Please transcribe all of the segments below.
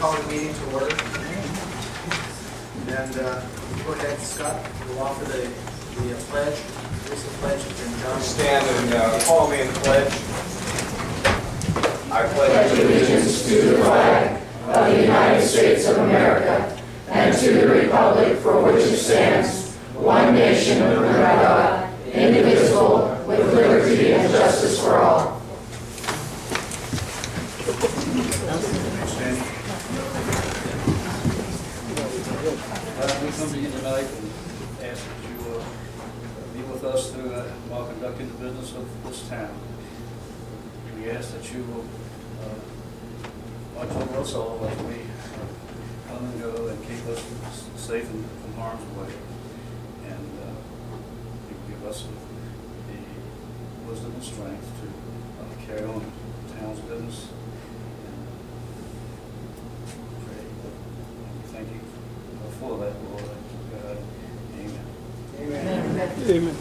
call the meeting to order. And go ahead, Scott, we'll offer the pledge. Here's the pledge. And John. Stand and follow me in the pledge. I pledge allegiance to the flag of the United States of America and to the republic for which it stands, one nation under God, indivisible, with liberty and justice for all. We come to you tonight and ask that you be with us through while conducting the business of this town. We ask that you will watch over us all as we come and go and keep us safe and from harm's way. And you give us the wisdom and strength to carry on the town's business. And pray that thank you for that, Lord. God. Amen. Amen. Amen.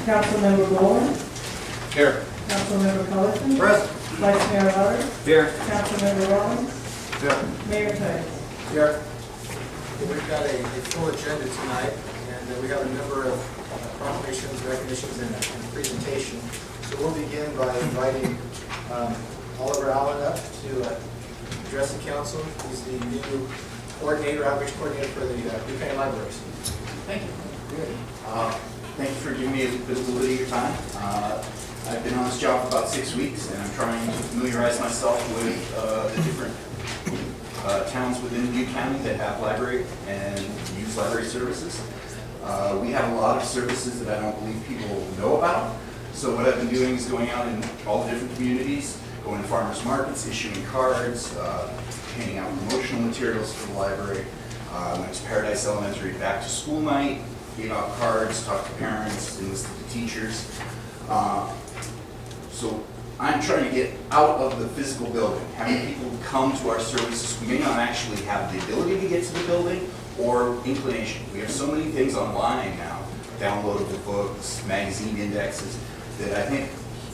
Councilmember Bowen, here. Councilmember Cullerton, Present. Vice Mayor Lutter, Here. Councilmember Rollins, Here. Mayor Tice. Here. We've got a full agenda tonight, and we have a number of proclamations, recognitions, and a presentation. So we'll begin by inviting Oliver Allen up to address the council. He's the new coordinator, outreach coordinator for the Blue County Libraries. Thank you. Good. Thank you for giving me a little bit of your time. I've been on this job for about 6 weeks, and I'm trying to familiarize myself with the different towns within Butte County that have library and use library services. We have a lot of services that I don't believe people know about. So what I've been doing is going out in all the different communities, going to farmers markets, issuing cards, handing out promotional materials for the library. Went to Paradise Elementary back to school night, gave out cards, talked to parents, enlisted the teachers. So I'm trying to get out of the physical building, having people come to our services. We may not actually have the ability to get to the building or inclination. We have so many things online now, downloadable books, magazine indexes, that I think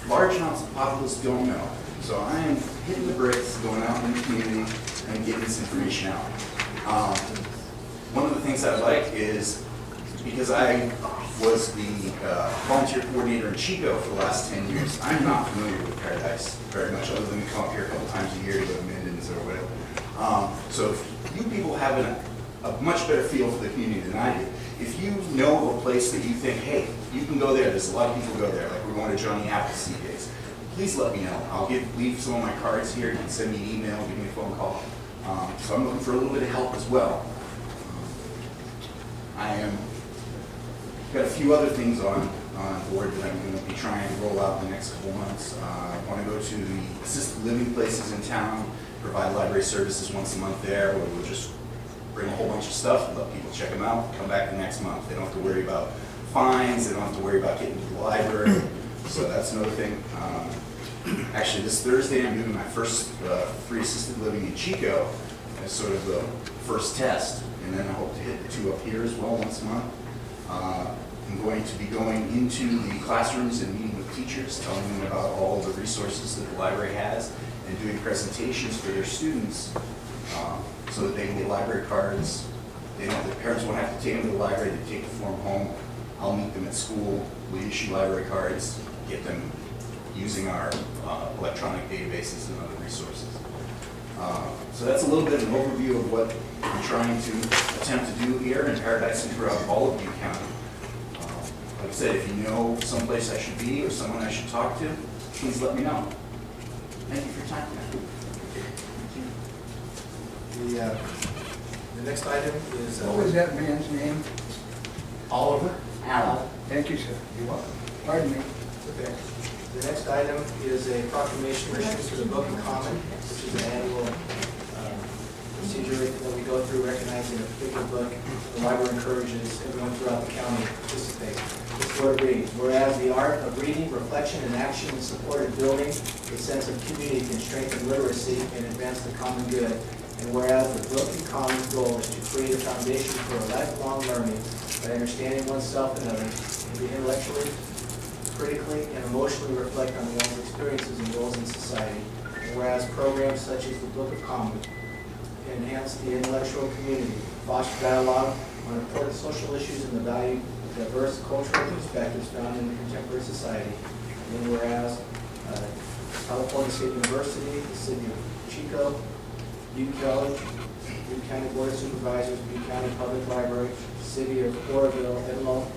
large amounts of populace don't know. So I am hitting the bricks, going out in the community, and getting this information out. One of the things I like is, because I was the volunteer coordinator in Chico for the last 10 years, I'm not familiar with Paradise very much, other than to come up here a couple times a year to go to Minden's or whatever. So if you people have a much better feel for the community than I do, if you know of a place that you think, hey, you can go there, there's a lot of people go there, like we're going to Johnny Appleseed days, please let me know. I'll leave some of my cards here. You can send me an email, give me a phone call. So I'm looking for a little bit of help as well. Got a few other things on board that I'm going to be trying to roll out in the next couple months. I want to go to the assisted living places in town, provide library services once a month there, where we'll just bring a whole bunch of stuff, let people check them out, come back the next month. They don't have to worry about fines, they don't have to worry about getting to the library. So that's another thing. Actually, this Thursday I'm doing my first free assisted living in Chico as sort of the first test, and then I hope to hit the 2 up here as well once a month. I'm going to be going into the classrooms and meeting with teachers, telling them about all the resources that the library has, and doing presentations for their students so that they can get library cards. Their parents won't have to take them to the library, they take the form home. I'll meet them at school, we issue library cards, get them using our electronic databases and other resources. So that's a little bit of an overview of what I'm trying to attempt to do here in Paradise and throughout all of Butte County. Like I said, if you know someplace I should be or someone I should talk to, please let me know. Thank you for your time. The next item is... What was that man's name? Oliver Allen. Thank you, sir. You're welcome. Pardon me. Okay. The next item is a proclamation issued to the Book of Common, which is an annual procedure that we go through recognizing a particular book. The library encourages everyone throughout the county to participate. This is what it reads. Whereas the art of reading, reflection, and action in support of building a sense of community can strengthen literacy and advance the common good. And whereas the Book of Common's goal is to create a foundation for a lifelong learning by understanding oneself and others, and be intellectually critically and emotionally reflect on one's experiences and roles in society. And whereas programs such as the Book of Common enhance the intellectual community, foster dialogue on important social issues and the value of diverse cultural perspectives found in contemporary society. And whereas California State University, the City of Chico, Butte College, Butte County Board of Supervisors, Butte County Public Library, City of Oroville, Edmo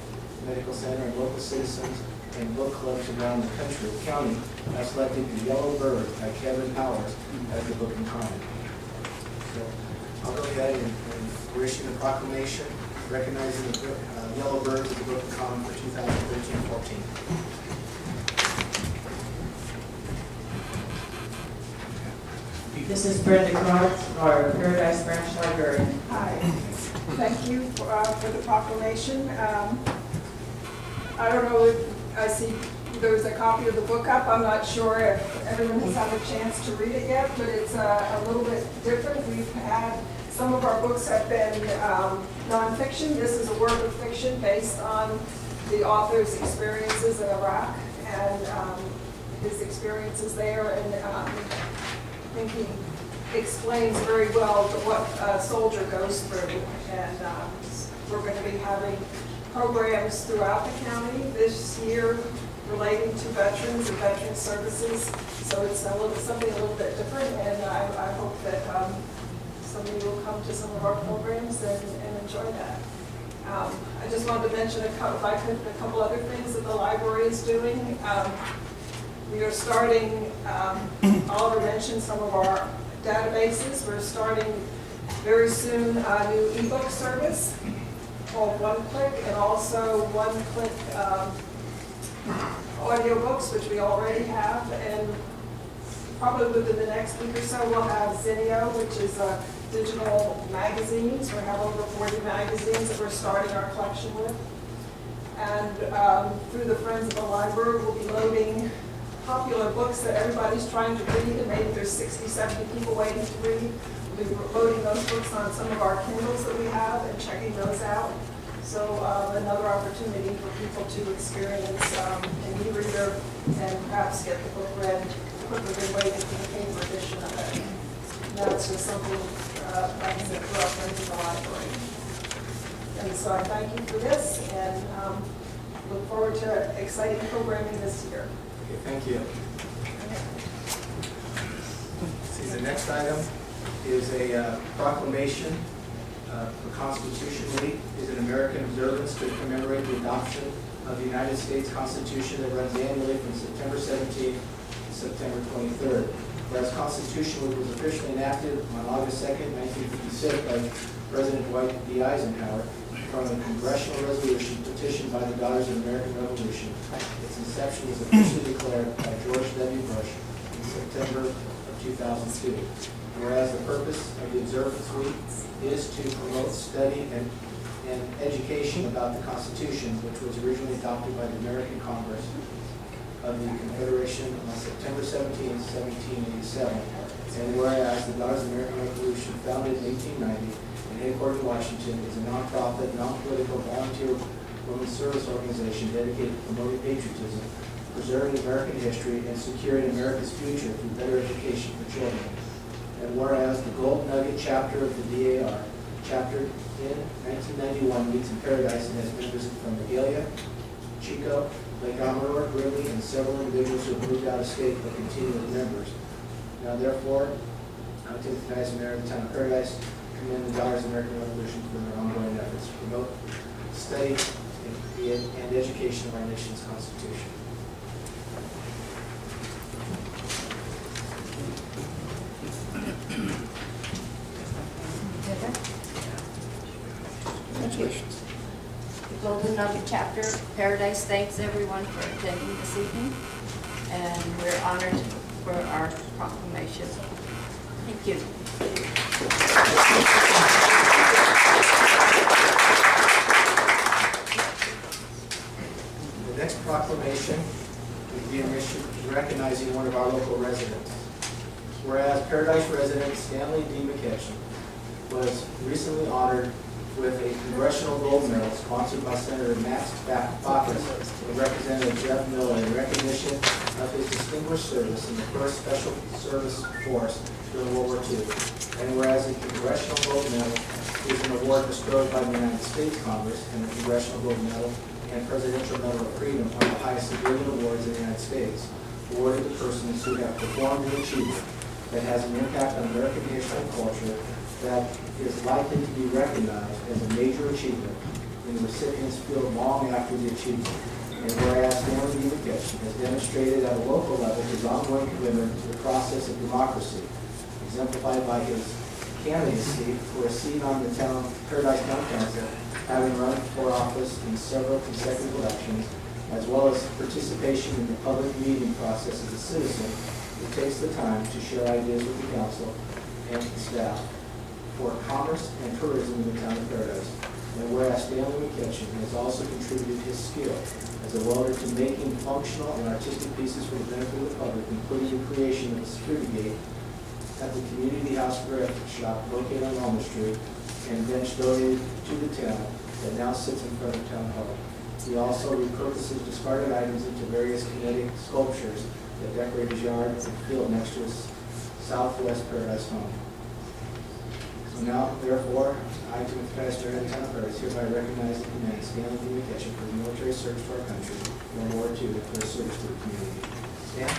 Medical Center, and local citizens and book clubs around the county have selected The Yellow Bird by Kevin Powers as the book in common. So I'll go ahead and we're issuing a proclamation recognizing the Yellow Bird as the book in common for 2013-14. This is Brenda Clark, our Paradise Branch Librarian. Hi, thank you for the proclamation. I don't know if, I see there's a copy of the book up. I'm not sure if everyone has had a chance to read it yet, but it's a little bit different. We've had, some of our books have been nonfiction. This is a work of fiction based on the author's experiences in Iraq and his experiences there, and I think he explains very well what a soldier goes through. And we're going to be having programs throughout the county this year relating to veterans and veteran services. So it's something a little bit different, and I hope that some of you will come to some of our programs and enjoy that. I just wanted to mention a couple other things that the library is doing. We are starting, Oliver mentioned some of our databases. We're starting very soon a new ebook service called One Click, and also One Click audiobooks, which we already have. And probably within the next week or so, we'll have Zinio, which is digital magazines. We have over 40 magazines that we're starting our collection with. And through the Friends of the Library, we'll be loading popular books that everybody's trying to read, and maybe there's 60, 70 people waiting to read. We'll be loading those books on some of our Kindles that we have and checking those out. So another opportunity for people to experience an e-reader and perhaps get the book read quicker than waiting for the paper edition of it. And that's just something, like I said, for our Friends of the Library. And so I thank you for this, and look forward to exciting programming this year. Okay, thank you. See, the next item is a proclamation for Constitution Week. Is an American observance to commemorate the adoption of the United States Constitution that runs annually from September 17th to September 23rd. Whereas Constitution Week was officially enacted on August 2nd, 1956 by President Dwight D. Eisenhower from a congressional resolution petitioned by the Daughters of the American Revolution. Its inception was officially declared by George W. Bush in September of 2002. Whereas the purpose of the Observance Week is to promote study and education about the Constitution, which was originally adopted by the American Congress of the Confederation on September 17, 1787. And whereas the Daughters of the American Revolution, founded in 1890, headquartered in Washington, is a non-profit, non-political, volunteer women's service organization dedicated to promoting patriotism, preserving American history, and securing America's future through better education for children. And whereas the Gold Nugget chapter of the DAR, chapter in 1991, meets in Paradise and has members from Regalia, Chico, Lake Amador, Greeley, and several individuals who have moved out of state but continue as members. Now, therefore, I take the guys in the town of Paradise commend the Daughters of the American Revolution for their ongoing efforts to promote study and education of our nation's Constitution. Thank you. The Golden Nugget Chapter of Paradise thanks everyone for attending this evening, and we're honored for our proclamation. Thank you. The next proclamation is being issued recognizing one of our local residents. Whereas Paradise resident Stanley D. McKetchin was recently honored with a congressional gold medal sponsored by Senator Max Baucus and Representative Jeff Miller in recognition of his distinguished service in the 1st Special Service Force during World War II. And whereas the Congressional Gold Medal is an award bestowed by the United States Congress, and the Congressional Gold Medal and Presidential Medal of Freedom are the highest civilian awards in the United States, awarded to persons who have performed an achievement that has an impact on American history and culture that is likely to be recognized as a major achievement in the recipient's field long after the achievement. And whereas Stanley D. McKitchen has demonstrated at a local level his ongoing commitment to the process of democracy, exemplified by his candidacy for a seat on the Paradise Town Council, having run for office in several consecutive elections, as well as participation in the public meeting process as a citizen who takes the time to share ideas with the council and the staff for commerce and tourism in the town of Paradise. And whereas Stanley McKitchen has also contributed his skill as a welder to making functional and artistic pieces for the benefit of the public, including the creation of a security gate at the Community House Gift Shop located on Elm Street, and bench donated to the town that now sits in front of Town Hall. He also repurposes discarded items into various kinetic sculptures that decorate his yard and field next to his Southwest Paradise home. So now, therefore, I, Timothy Pastor, head of Town of Paradise, hereby recognize and commend Stanley D. McKitchen for his military service to our country, World War II, and for his service to the community. Stan?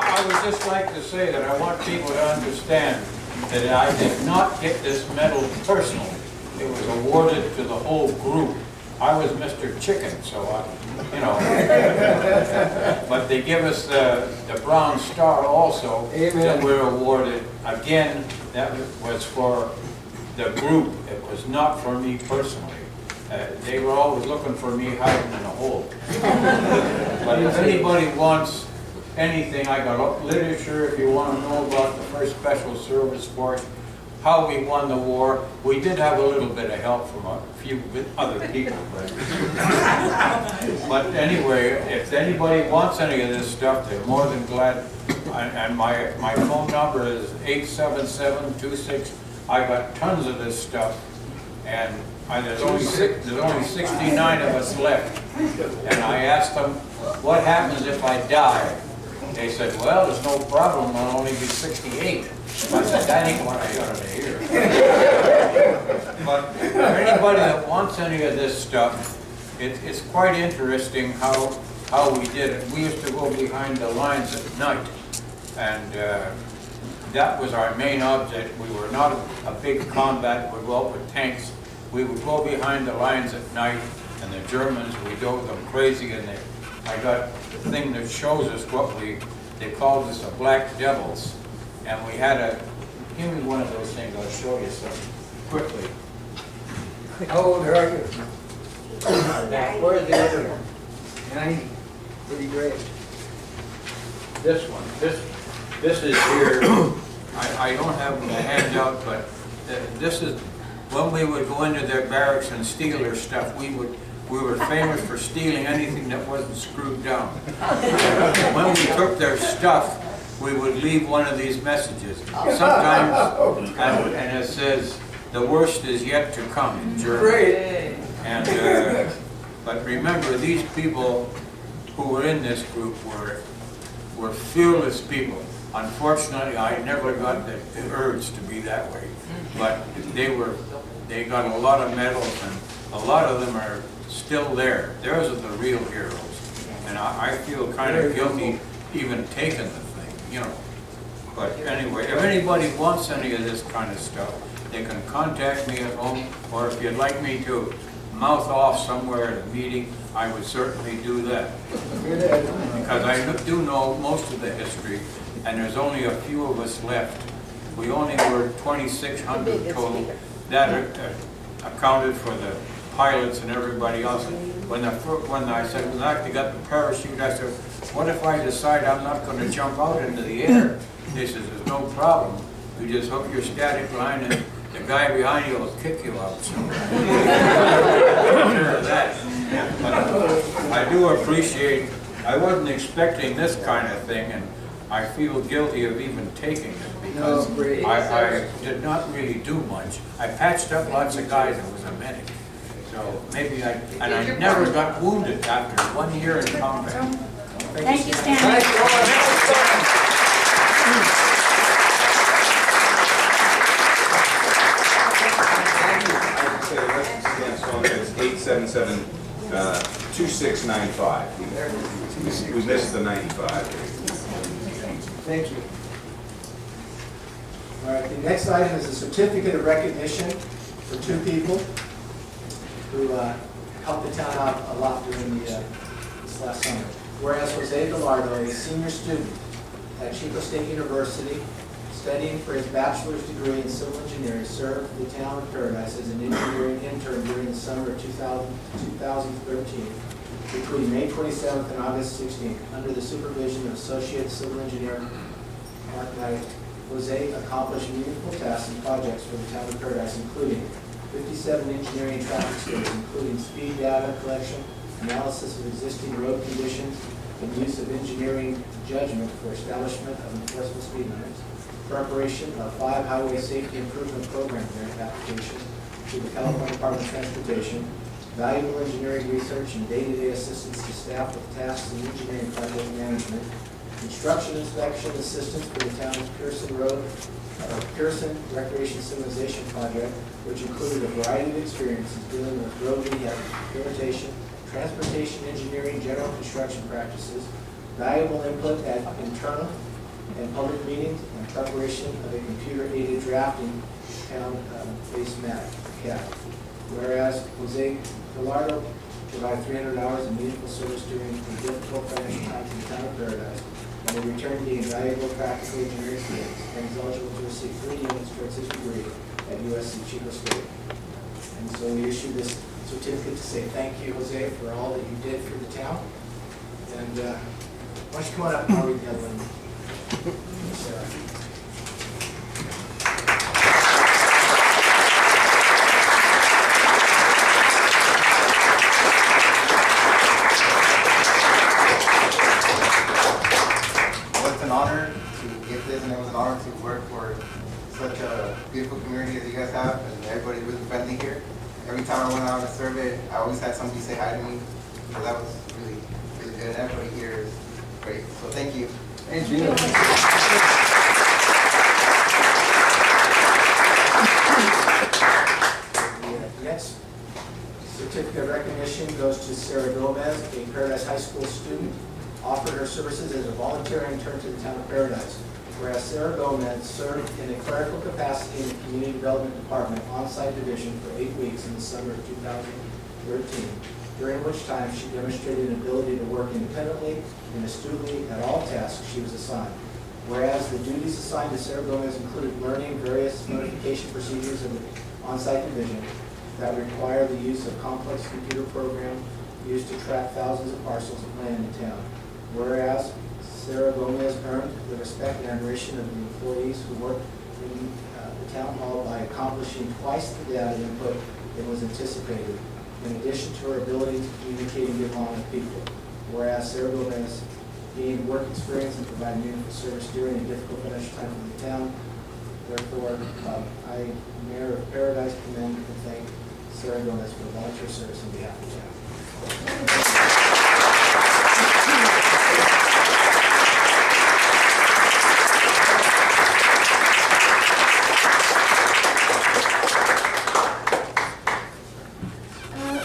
I would just like to say that I want people to understand that I did not get this medal personally. It was awarded to the whole group. I was Mr. Chicken, so I, you know. But they give us the Bronze Star also. Amen. That we're awarded. Again, that was for the group. It was not for me personally. They were always looking for me hiding in a hole. But if anybody wants anything, I got literature if you want to know about the 1st Special Service Force, how we won the war. We did have a little bit of help from a few other people, but anyway, if anybody wants any of this stuff, they're more than glad. And my phone number is 877-26. I got tons of this stuff, and there's only 69 of us left. And I asked them, what happens if I die? They said, well, there's no problem, I'll only be 68. I said, that ain't what I ought to hear. But for anybody that wants any of this stuff, it's quite interesting how we did it. We used to go behind the lines at night, and that was our main object. We were not a big combat, we'd go out with tanks. We would go behind the lines at night, and the Germans, we drove them crazy, and I got the thing that shows us what they called us the Black Devils. And we had give me one of those things, I'll show you something quickly. How old are you? Where's the other one? 90. Pretty great. This one, this is here, I don't have the handout, but this is, when we would go into their barracks and steal their stuff, we were famous for stealing anything that wasn't screwed down. When we took their stuff, we would leave one of these messages. Sometimes, and it says, the worst is yet to come in German. Great. And, but remember, these people who were in this group were fearless people. Unfortunately, I never got the urge to be that way. But they got a lot of medals, and a lot of them are still there. Those are the real heroes. And I feel kind of guilty even taking the thing, you know. But anyway, if anybody wants any of this kind of stuff, they can contact me at home, or if you'd like me to mouth off somewhere at a meeting, I would certainly do that. Because I do know most of the history, and there's only a few of us left. We only were 2,600 total. That accounted for the pilots and everybody else. When I said, we'd like to get the parachute, I said, what if I decide I'm not gonna jump out into the air? He says, there's no problem. You just hook your static line and the guy behind you will kick you out. So, consider that. But I do appreciate, I wasn't expecting this kind of thing, and I feel guilty of even taking it because No, great. I did not really do much. I patched up lots of guys, I was a medic. So maybe I never got wounded after 1 year in combat. Thank you, Stanley. It's 877-2695. We missed the 95. Thank you. All right, the next item is a certificate of recognition for two people who helped the town out a lot during this last summer. Whereas Jose Gallardo, a senior student at Chico State University, studying for his bachelor's degree in civil engineering, served the town of Paradise as an engineering intern during the summer of 2013, between May 27th and August 16th, under the supervision of Associate Civil Engineer Mark Knight. Jose accomplished meaningful tasks and projects for the town of Paradise, including 57 engineering and traffic studies, including speed data collection, analysis of existing road conditions, and use of engineering judgment for establishment of enforceable speed limits, preparation of 5 highway safety improvement program grant applications to the California Department of Transportation, valuable engineering research and day-to-day assistance to staff with tasks in engineering project management, construction inspection assistance for the town's Pearson Recreation Civilization Project, which included a variety of experiences dealing with road rehabilitation, transportation engineering, general construction practices, valuable input at internal and public meetings, and preparation of a computer-aided drafting town-based map, CAD. Whereas Jose Gallardo provided 300 hours of meaningful service during the difficult financial times in the town of Paradise, and in return gained valuable practical engineering skills, and is eligible to receive 3 units towards his degree at USC Chico State. And so we issue this certificate to say thank you, Jose, for all that you did for the town. And why don't you come on up and I'll read the other one. Sarah. Well, it's an honor to get this, and it was an honor to work for such a beautiful community as you guys have, and everybody's really friendly here. Every time I went out on a survey, I always had somebody say hi to me, so that was really, really good. Everybody here is great, so thank you. Thank you. The next certificate of recognition goes to Sarah Gomez, a Paradise High School student, offered her services as a volunteer intern to the town of Paradise. Whereas Sarah Gomez served in a clerical capacity in the Community Development Department on-site division for 8 weeks in the summer of 2013, during which time she demonstrated an ability to work independently and astutely at all tasks she was assigned. Whereas the duties assigned to Sarah Gomez included learning various notification procedures of the on-site division that require the use of complex computer program used to track thousands of parcels of land in town. Whereas Sarah Gomez earned the respect and admiration of the employees who worked in the town hall by accomplishing twice the data input that was anticipated, in addition to her ability to communicate and get along with people. Whereas Sarah Gomez gained work experience and provided meaningful service during a difficult financial time for the town. Therefore, I, Mayor of Paradise, commend and thank Sarah Gomez for volunteer service on behalf of the town.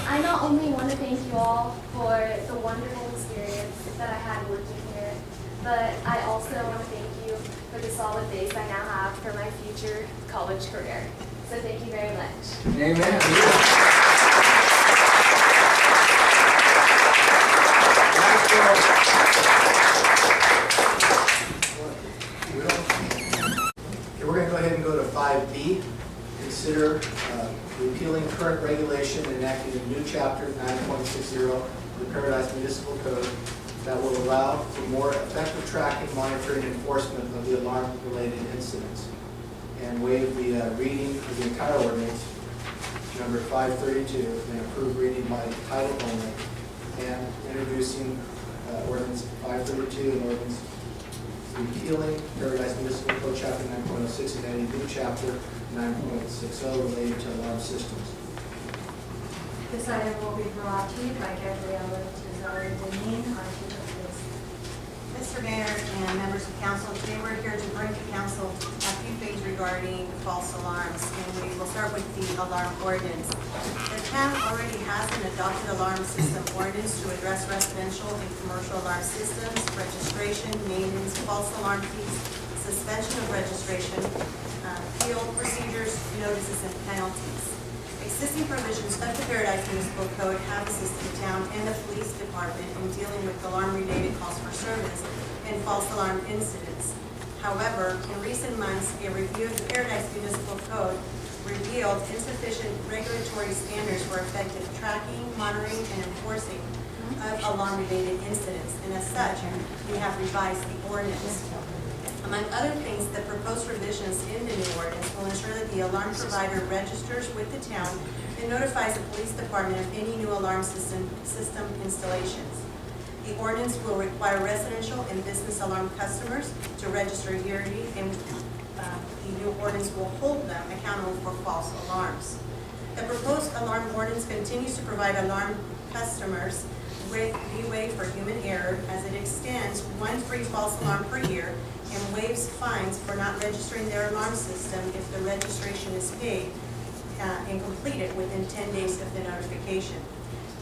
I not only want to thank you all for the wonderful experience that I had working here, but I also want to thank you for the solid base I now have for my future college career. So thank you very much. Amen. Okay, we're going to go ahead and go to 5B. Consider repealing current regulation and enacting a new chapter 9.60 of the Paradise Municipal Code that will allow for more effective tracking, monitoring, and enforcement of the alarm-related incidents, and waive the reading of the entire ordinance, number 532, and approve reading by title only, and introducing ordinance 532 and ordinance repealing Paradise Municipal Code Chapter 9.06 and adding new Chapter 9.60 related to alarm systems. This item will be brought to you by Gabriella Tizarri-Deneen, our chief of police. Mr. Mayor and members of council, today we're here to bring to council a few things regarding false alarms, and we will start with the alarm ordinance. The town already has an adopted alarm system ordinance to address residential and commercial alarm systems, registration, maintenance, false alarm fees, suspension of registration, appeal procedures, notices, and penalties. Existing provisions of the Paradise Municipal Code have assisted the town and the police department in dealing with alarm-related calls for service and false alarm incidents. However, in recent months, a review of the Paradise Municipal Code revealed insufficient regulatory standards for effective tracking, monitoring, and enforcing of alarm-related incidents, and as such, we have revised the ordinance. Among other things, the proposed revisions in the new ordinance will ensure that the alarm provider registers with the town and notifies the police department of any new alarm system installations. The ordinance will require residential and business alarm customers to register yearly, and the new ordinance will hold them accountable for false alarms. The proposed alarm ordinance continues to provide alarm customers with leeway for human error, as it extends one free false alarm per year and waives fines for not registering their alarm system if the registration is paid and completed within 10 days of the notification.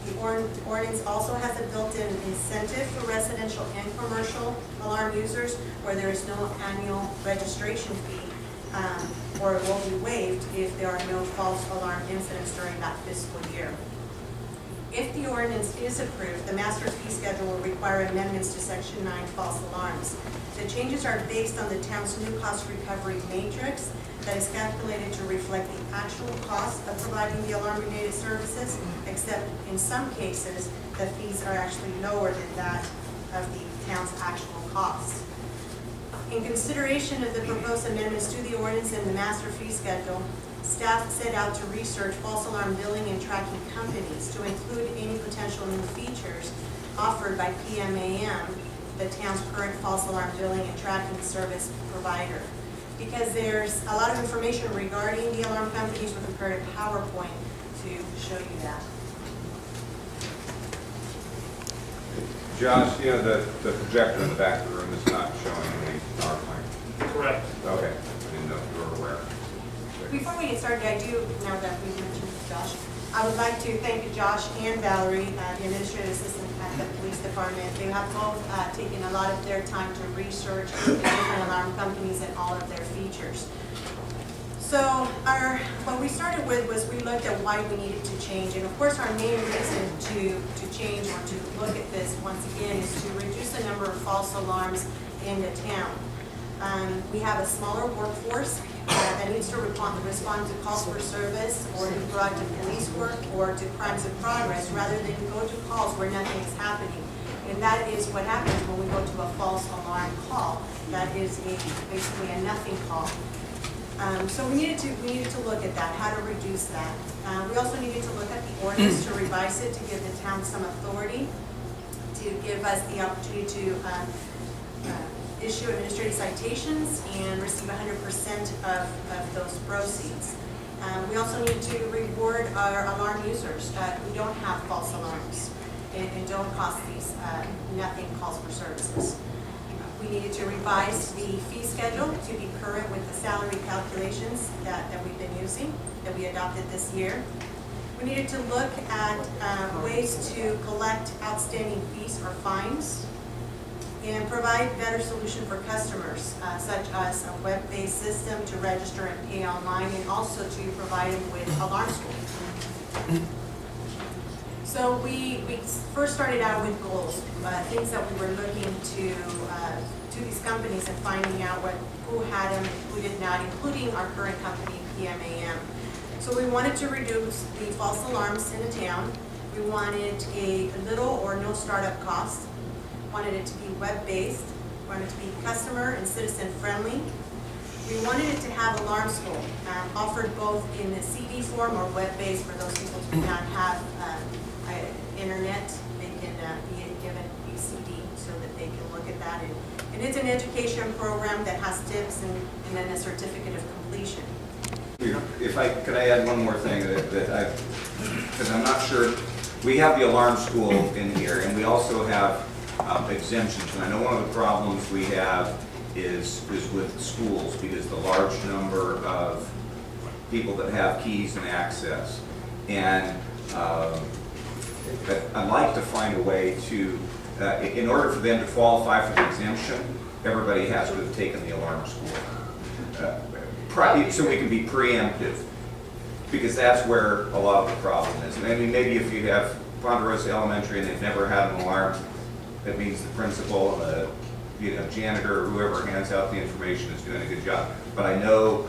The ordinance also has a built-in incentive for residential and commercial alarm users where there is no annual registration fee, or it will be waived if there are no false alarm incidents during that fiscal year. If the ordinance is approved, the master fee schedule will require amendments to Section 9 false alarms. The changes are based on the town's new cost recovery matrix that is calculated to reflect the actual cost of providing the alarm-related services, except in some cases, the fees are actually lower than that of the town's actual cost. In consideration of the proposed amendments to the ordinance and the master fee schedule, staff set out to research false alarm billing and tracking companies to include any potential new features offered by PMAM, the town's current false alarm billing and tracking service provider. Because there's a lot of information regarding the alarm companies, we prepared a PowerPoint to show you that. Josh, you know, the projector in the back of the room is not showing any PowerPoint. Correct. Okay, I didn't know if you were aware. Before we get started, I do, now that we've mentioned Josh, I would like to thank Josh and Valerie, the administrative assistant at the police department. They have both taken a lot of their time to research the different alarm companies and all of their features. So what we started with was we looked at why we needed to change. And of course, our main reason to change or to look at this once again is to reduce the number of false alarms in the town. We have a smaller workforce that needs to respond to calls for service or to proactive police work or to crimes of progress rather than go to calls where nothing is happening. And that is what happens when we go to a false alarm call. That is basically a nothing call. So we needed to look at that, how to reduce that. We also needed to look at the ordinance to revise it, to give the town some authority, to give us the opportunity to issue administrative citations and receive 100% of those proceeds. We also need to reward our alarm users who don't have false alarms and don't cost these nothing calls for services. We needed to revise the fee schedule to be current with the salary calculations that we've been using, that we adopted this year. We needed to look at ways to collect outstanding fees or fines and provide better solution for customers, such as a web-based system to register and pay online, and also to provide them with alarm school. So we first started out with goals, things that we were looking to these companies and finding out who had them and who did not, including our current company, PMAM. So we wanted to reduce the false alarms in the town. We wanted a little or no startup cost. wanted it to be web-based, wanted it to be customer and citizen-friendly. We wanted it to have Alarm School, offered both in the CD form or web-based for those people who do not have internet. They can be given a CD so that they can look at that. And it's an education program that has tips and then a certificate of completion. Could I add one more thing because I'm not sure, we have the alarm school in here, and we also have exemptions. And I know one of the problems we have is with schools, because the large number of people that have keys and access. And I'd like to find a way to, in order for them to qualify for the exemption, everybody has to have taken the alarm school. So we can be preemptive, because that's where a lot of the problem is. I mean, maybe if you have Ponderosa Elementary and they've never had an alarm, that means the principal and the janitor or whoever hands out the information is doing a good job. But I know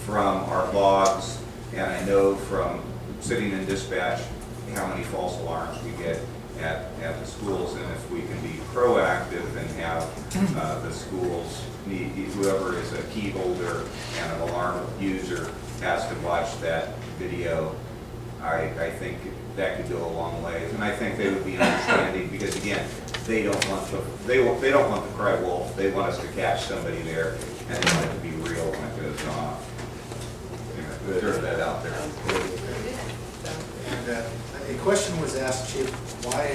from our logs, and I know from sitting in dispatch, how many false alarms we get at the schools. And if we can be proactive and have the schools, whoever is a key holder and an alarm user has to watch that video, I think that could go a long way. And I think they would be understanding, because again, they don't want the cry wolf. They want us to catch somebody there, and they want it to be real when it goes off. Throw that out there. And a question was asked, Chief, why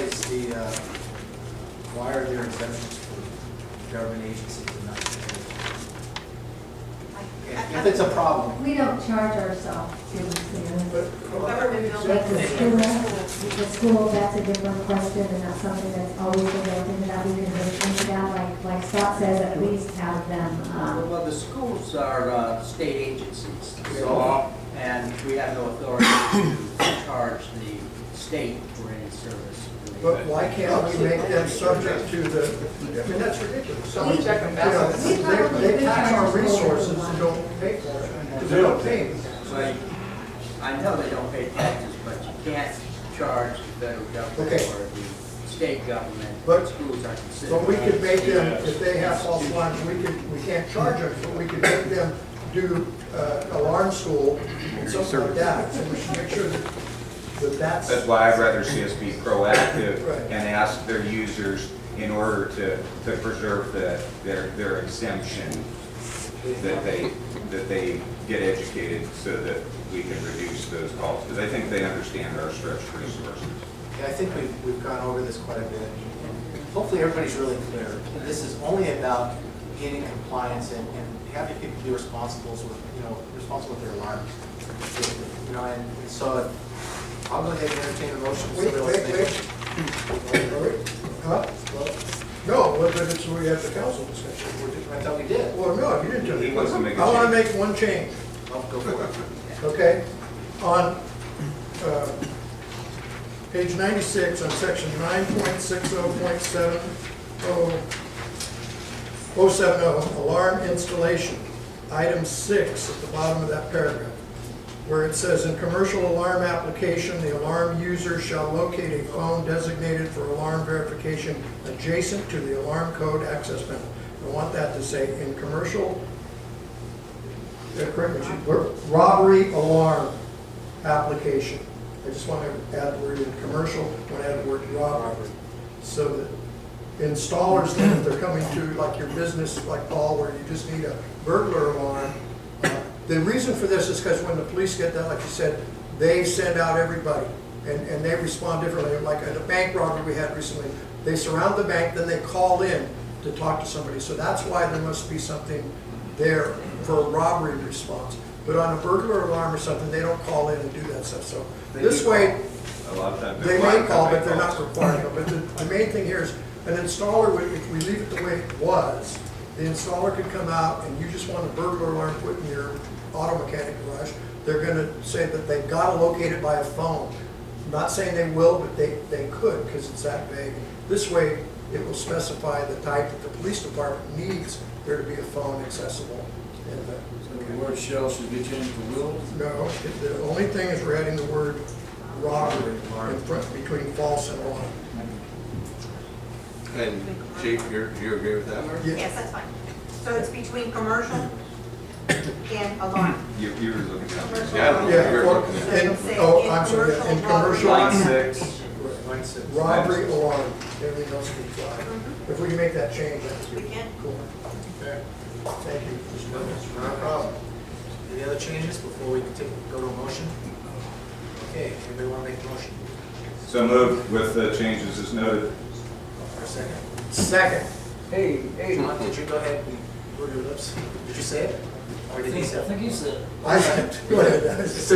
are there exemptions for government agencies and not? If it's a problem. We don't charge ourselves to the Government the school, that's a different question, and that's something that's always been built into that. We can look into that, like Scott says, at least have them. Well, the schools are state agencies, and we have no authority to charge the state for any service. But why can't we make them subject to the, I mean, that's ridiculous. So, We check and they tax our resources and don't pay for it, because they don't pay. But I know they don't pay taxes, but you can't charge the federal government Okay. or the state government. But- Schools are considered. So we could make them, if they have false alarms, we can't charge them, but we could make them do alarm school and something like that. And we should make sure that That's why I'd rather see us be proactive Right. and ask their users, in order to preserve their exemption, that they get educated so that we can reduce those calls. Because I think they understand our stretched resources. Yeah, I think we've gone over this quite a bit. And hopefully everybody's really clear. This is only about gaining compliance and having people be responsible with their alarms. And so I'll go ahead and entertain a motion. Wait. Huh? No, but it's, we have the council discussion. I thought we did. Well, no, you didn't do it. He wants to make a I want to change. make one change, I'll go for it. okay? On page 96, on section 9.60.70, alarm installation, item 6 at the bottom of that paragraph, where it says, in commercial alarm application, the alarm user shall locate a phone designated for alarm verification adjacent to the alarm code access panel. I want that to say, in commercial, correct me, robbery alarm application. I just want to add the word in commercial, I want to add the word robbery. So that installers, then, if they're coming to like your business, like Paul, where you just need a burglar alarm, the reason for this is because when the police get that, like you said, they send out everybody, and they respond differently. Like at a bank robbery we had recently, they surround the bank, then they call in to talk to somebody. So that's why there must be something there for a robbery response. But on a burglar alarm or something, they don't call in and do that stuff. So this way, A lot of times. they may call, but they're not required. But the main thing here is, an installer, if we leave it the way it was, the installer could come out and you just want a burglar alarm put in your auto mechanic garage. They're going to say that they've got to locate it by a phone. I'm not saying they will, but they could, because it's that vague. This way, it will specify the type that the police department needs there to be a phone accessible. And, So the word shall should be changed to will. no, the only thing is we're adding the word robbery in front between false and alarm. And Chief, you agree with that? Yes, that's fine. So it's between commercial and alarm. You were looking at it. Yeah. Yeah, You're or- looking at So and- it'll say oh, in I'm sorry, in commercial. Line robbery. 6. Line 6. Robbery, alarm, everything else can fly. If we can make that change, that'd We be can. cool. Okay. Thank you. Not a problem. Any other changes before we go to a motion? Okay, anybody want to make a motion? So moved with the changes as noted. For a second. Second. Hey, John, did you go ahead and move your lips? Did you say it? Or did he say it? think he said. I said, go ahead. He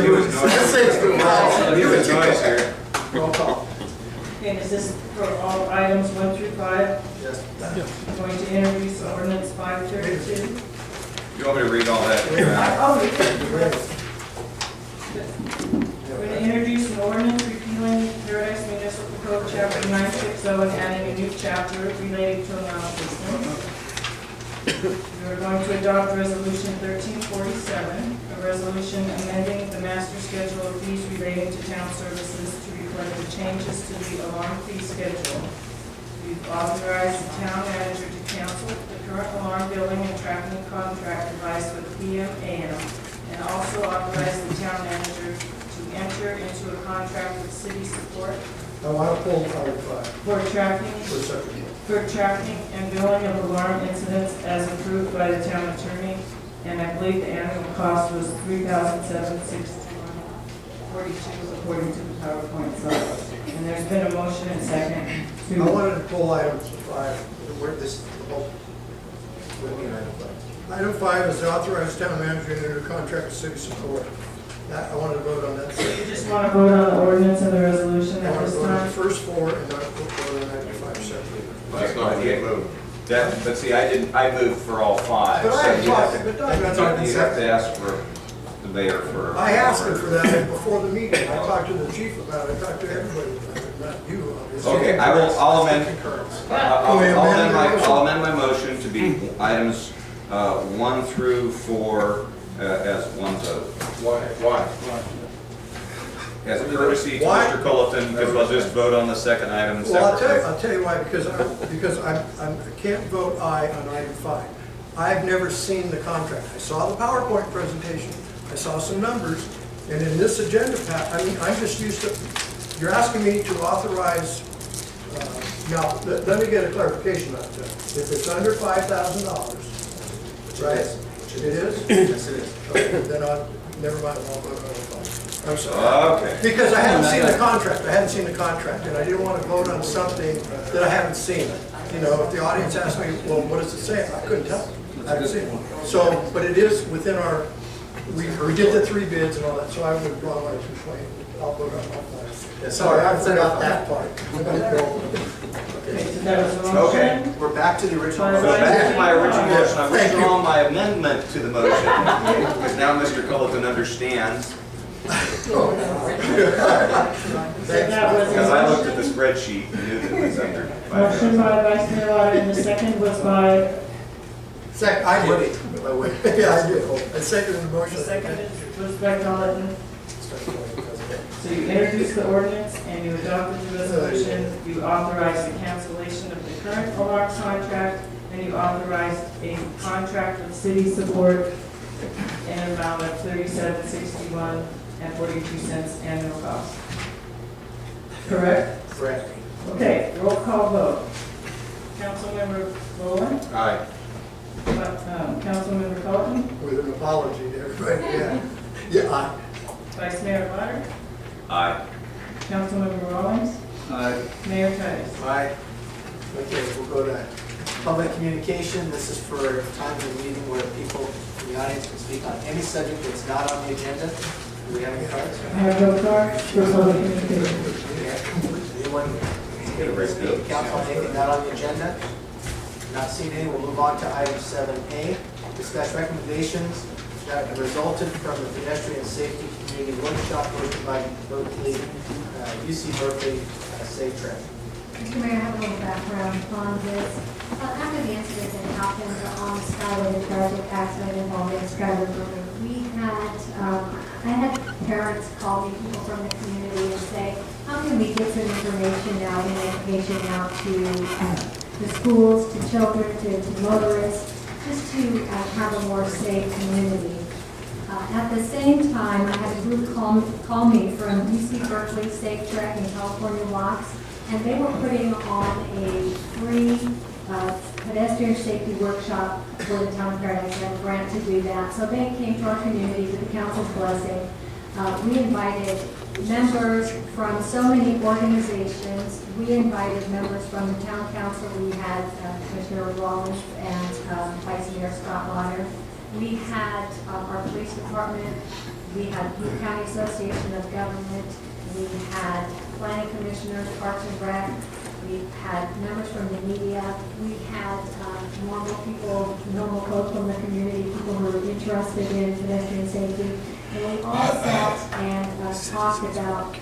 was noisy. He was noisy here. Roll call. Okay, is this for all items 1 through 5? Yes. I'm going to introduce ordinance 532. You want me to read all that? Oh, yeah. We're going to introduce an ordinance repealing Paradise Municipal Code, Chapter 960, and adding a new chapter relating to alarm systems. We are going to adopt Resolution 1347, a resolution amending the master schedule of fees relating to town services to reflect the changes to the alarm fee schedule. We've authorized the town manager to cancel the current alarm billing and tracking contract advice with PM/AM, and also authorize the town manager to enter into a contract with city support I want to pull item 5 for tracking for a second. for tracking and billing of alarm incidents as approved by the town attorney, and I believe the annual cost was $3,761.42 according to the PowerPoint slide. And there's been a motion and second I to, wanted to pull items 5. Where this, oh, what do you mean, item 5? Item 5 is to authorize town manager to enter a contract with city support. That, I wanted to vote on that. you just want to vote on the ordinance and the resolution I at want to this vote on the time? first 4 and not vote on item 5 separately. That's not Yeah. moved. That, but see, I moved for all 5. But I so had you have talked, to- but that's not You have to ask for the mayor for. I asked him for that before the meeting. I talked to the chief about it. I talked to everybody about it, not you, obviously. Okay, I'll amend, Concurrence. I'll amend my motion to be items 1 through 4 as one vote. Why? As a courtesy to Why? Mr. Culleton, because we'll just vote on the second item Well, separately. I'll tell you why, because I can't vote aye on item 5. I've never seen the contract. I saw the PowerPoint presentation, I saw some numbers, and in this agenda pack, I mean, I'm just used to, you're asking me to authorize, now, let me get a clarification on that. If it's under $5,000, right? It is? Yes, it is. Okay, then never mind, I'll vote on it. I'm sorry. Okay. Because I hadn't seen the contract, and I didn't want to vote on something that I haven't seen. You know, if the audience asked me, well, what does it say? I couldn't tell. I haven't seen it. So, but it is within our, we did the 3 bids and all that, so I would draw my complaint. I'll vote on all 5. Yes, Sorry, I sorry. forgot that part. Okay, so that was a Okay. motion. We're back to the original. So motion. back to my original motion, I Thank you. withdraw my amendment to the motion, because now Mr. Culleton understands, So that was because I a looked at the motion. spreadsheet and knew that it was under Motion 5,000. by Vice Mayor Lauder, and the second was by, Second, I did. Wait. Yeah, I did. I seconded the the motion. second was by Colleton. So you introduced the ordinance and you adopted the resolution, you authorized the cancellation of the current alarm contract, and you authorized a contract with city support in an amount of $37.61.42 annual cost. Correct? Correct. Okay, roll call vote. Councilmember Rowland, Aye. Councilmember Colleton, With an apology to everybody, yeah. Yeah, aye. Vice Mayor Lauder, Aye. Councilmember Rawlings, Mayor Titus. Aye. Okay, we'll go to public communication. This is for times of meeting where people in the audience can speak on any subject that's not on the agenda. Do we have any cards? I have no cards for public communication. Anyone speak, council, on anything not on the agenda? Not seeing any, we'll move on to item 7A. Discuss recommendations that resulted from the pedestrian safety community workshop hosted by UC Berkeley Safe Track. Mr. Mayor, I have a little background on this. After the incident that happened on Skyway, the tragic accident involving Skyway building, I had parents call me, people from the community, and say, how can we get some information out and education out to to schools, to children, to motorists, just to have a more safe community. At the same time, I had a group call me from UC Berkeley Safe Trek and California Walks, and they were putting on a free pedestrian safety workshop for the town of Paradise. They had a grant to do that. So they came to our community with the council's blessing. We invited members from so many organizations. We invited members from the town council. We had Commissioner Rollins and Vice Mayor Scott Lauder. We had our police department. We had Butte County Association of Government. We had planning commissioners, Parks and Rec. We had members from the media. We had normal people, normal folks from the community, people who were interested in pedestrian safety. And we all sat and talked about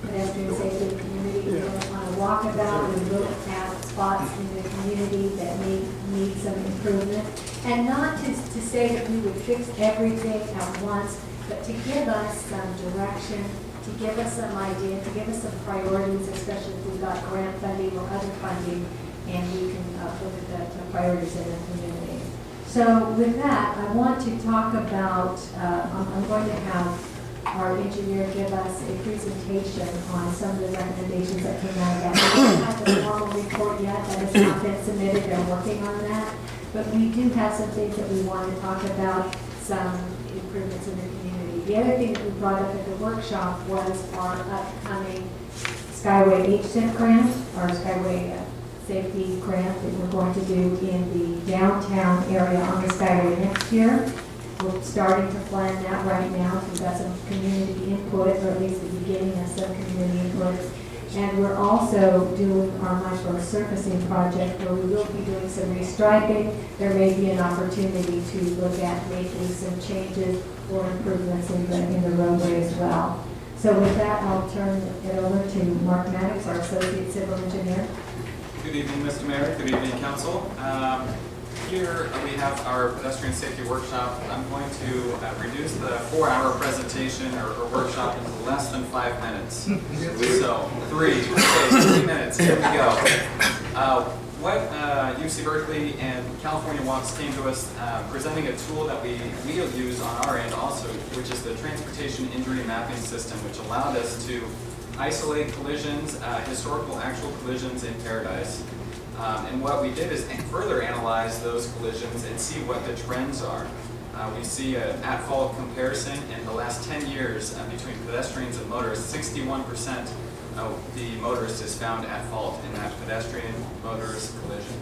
pedestrian safety in the community. We went on a walkabout. We looked at spots in the community that need some improvement. And not to say that we would fix everything at once, but to give us some direction, to give us some idea, to give us some priorities, especially if we've got grant funding or other funding, and we can look at the priorities in the community. So with that, I want to talk about, I'm going to have our engineer give us a presentation on some of the recommendations that came out of that. We don't have the formal report yet, that has not been submitted, they're working on that. But we do have some things that we want to talk about, some improvements in the community. The other thing that we brought up at the workshop was our upcoming Skyway HSIP grant, our Skyway safety grant that we're going to do in the downtown area on the Skyway next year. We're starting to plan that right now. We've got some community input, or at least the beginning of some community input. And we're also doing our Marshall surfacing project where we will be doing some restriping. There may be an opportunity to look at making some changes or improvements in the roadway as well. So with that, I'll turn it over to Mark Maddox, our Associate Civil Engineer. Good evening, Mr. Mayor. Good evening, Council. Here we have our pedestrian safety workshop. I'm going to reduce the 4-hour presentation or workshop into less than 5 minutes. So 3 minutes, here we go. What UC Berkeley and California Walks came to us presenting a tool that we use on our end also, which is the Transportation Injury Mapping System, which allowed us to isolate collisions, historical actual collisions in Paradise. And what we did is further analyze those collisions and see what the trends are. We see an at-fault comparison in the last 10 years between pedestrians and motorists. 61% of the motorist is found at fault in that pedestrian-motorist collision.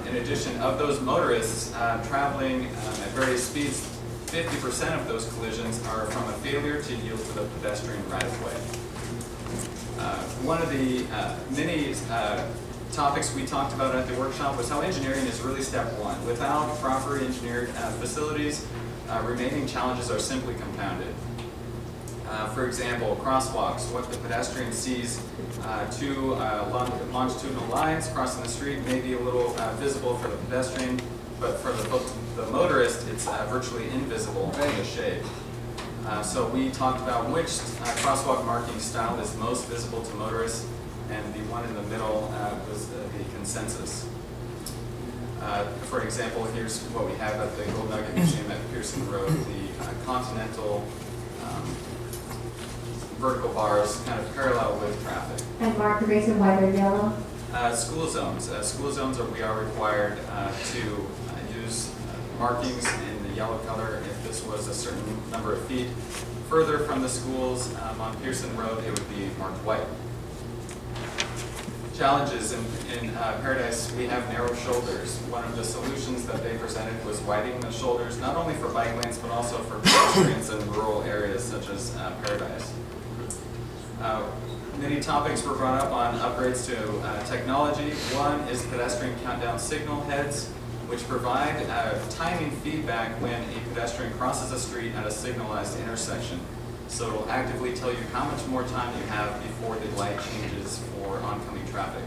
In addition, of those motorists traveling at various speeds, 50% of those collisions are from a failure to yield to the pedestrian right-of-way. One of the many topics we talked about at the workshop was how engineering is really step one. Without proper engineered facilities, remaining challenges are simply compounded. For example, crosswalks, what the pedestrian sees two longitudinal lines crossing the street may be a little visible for the pedestrian, but for the motorist, it's virtually invisible in the shade. So we talked about which crosswalk marking style is most visible to motorists, and the one in the middle was the consensus. For example, here's what we have at the Gold Nugget Museum at Pearson Road, the continental vertical bars kind of parallel with traffic. And Mark, the reason why they're yellow? School zones. School zones we are required to use markings in the yellow color if this was a certain number of feet. Further from the schools on Pearson Road, it would be marked white. Challenges in Paradise, we have narrow shoulders. One of the solutions that they presented was widening the shoulders, not only for bike lanes, but also for pedestrians in rural areas such as Paradise. Many topics were brought up on upgrades to technology. One is pedestrian countdown signal heads, which provide timing feedback when a pedestrian crosses a street at a signalized intersection. So it'll actively tell you how much more time you have before the light changes for oncoming traffic.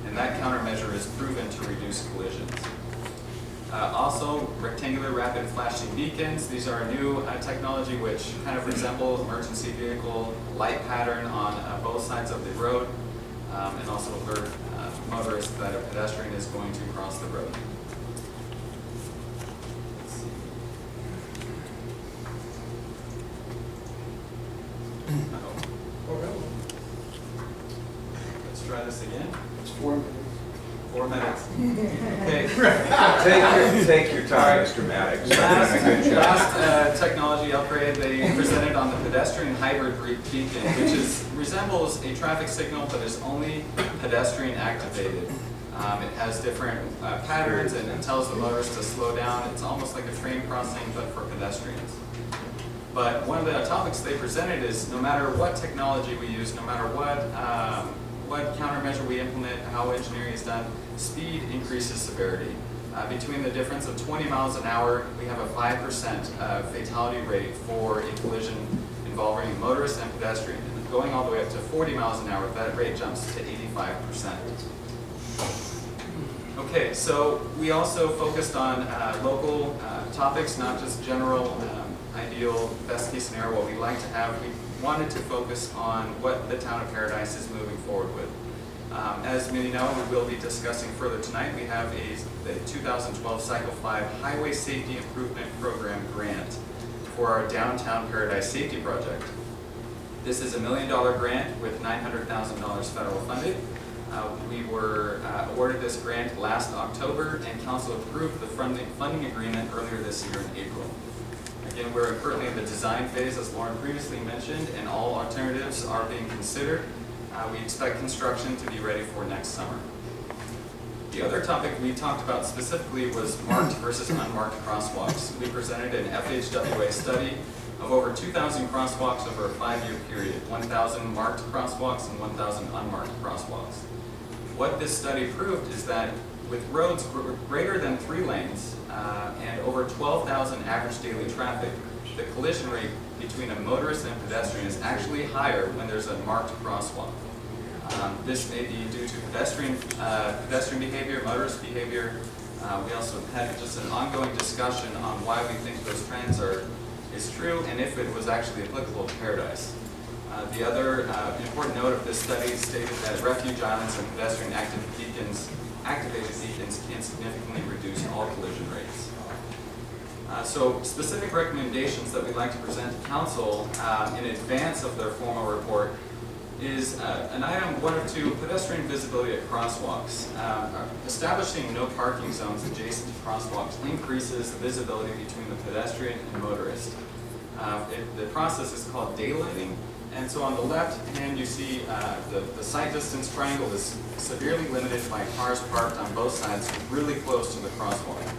And that countermeasure is proven to reduce collisions. Also, rectangular rapid flashing beacons. These are a new technology which kind of resemble emergency vehicle light pattern on both sides of the road. and also alert motorists that a pedestrian is going to cross the road. Let's see. Uh-oh. Let's try this again. It's 4 minutes. 4 minutes. Okay. Take your time, Mr. Maddox. You're doing a good job. Last technology upgrade they presented on the pedestrian hybrid beacon, which resembles a traffic signal but is only pedestrian activated. It has different patterns and it tells the motorist to slow down. It's almost like a train crossing but for pedestrians. But one of the topics they presented is no matter what technology we use, no matter what countermeasure we implement, how engineering is done, speed increases severity. Between the difference of 20 miles an hour, we have a 5% fatality rate for a collision involving a motorist and pedestrian. And going all the way up to 40 miles an hour, that rate jumps to 85%. Okay, so we also focused on local topics, not just general ideal best case scenario, what we like to have. We wanted to focus on what the town of Paradise is moving forward with. As many know, we will be discussing further tonight. We have the 2012 Cycle 5 Highway Safety Improvement Program grant for our Downtown Paradise Safety Project. This is a $1 million grant with $900,000 federal funded. We were awarded this grant last October, and council approved the funding agreement earlier this year in April. Again, we're currently in the design phase, as Lauren previously mentioned, and all alternatives are being considered. We expect construction to be ready for next summer. The other topic we talked about specifically was marked versus unmarked crosswalks. We presented an FHWA study of over 2,000 crosswalks over a 5-year period, 1,000 marked crosswalks and 1,000 unmarked crosswalks. What this study proved is that with roads greater than 3 lanes and over 12,000 average daily traffic, the collision rate between a motorist and pedestrian is actually higher when there's a marked crosswalk. This may be due to pedestrian behavior, motorist behavior. We also had just an ongoing discussion on why we think those trends is true and if it was actually applicable to Paradise. The other important note of this study stated that refuge islands and pedestrian activated beacons can significantly reduce all collision rates. So specific recommendations that we'd like to present to council in advance of their formal report is an item 1 of 2, pedestrian visibility at crosswalks. Establishing no parking zones adjacent to crosswalks increases the visibility between the pedestrian and motorist. The process is called daylighting, and so on the left hand you see the sight distance triangle is severely limited by cars parked on both sides really close to the crosswalk.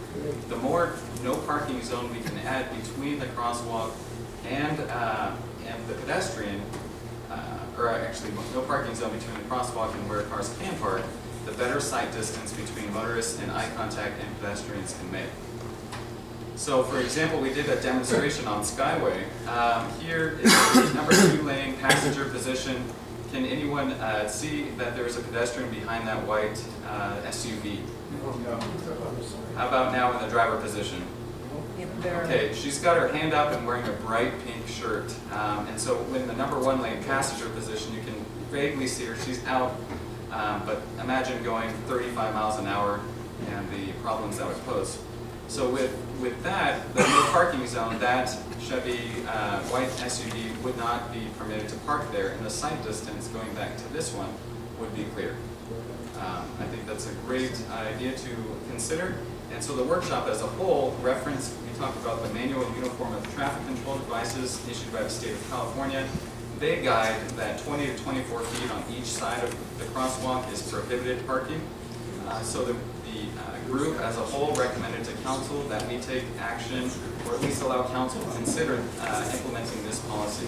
The more no parking zone we can add between the crosswalk and the pedestrian, or actually no parking zone between the crosswalk and where cars can park, the better sight distance between motorists and eye contact and pedestrians can make. So for example, we did a demonstration on Skyway. Here is the number 2 lane passenger position. Can anyone see that there's a pedestrian behind that white SUV? How about now in the driver position? Okay, she's got her hand up and wearing a bright pink shirt. And so in the number 1 lane passenger position, you can vaguely see her. She's out, but imagine going 35 miles an hour and the problems that would pose. So with that, the no parking zone, that Chevy white SUV would not be permitted to park there, and the sight distance going back to this one would be clear. I think that's a great idea to consider. And so the workshop as a whole we talked about the manual uniform of traffic control devices issued by the state of California. They guide that 20 to 24 feet on each side of the crosswalk is prohibited parking. So the group as a whole recommended to council that we take action, or at least allow council to consider implementing this policy.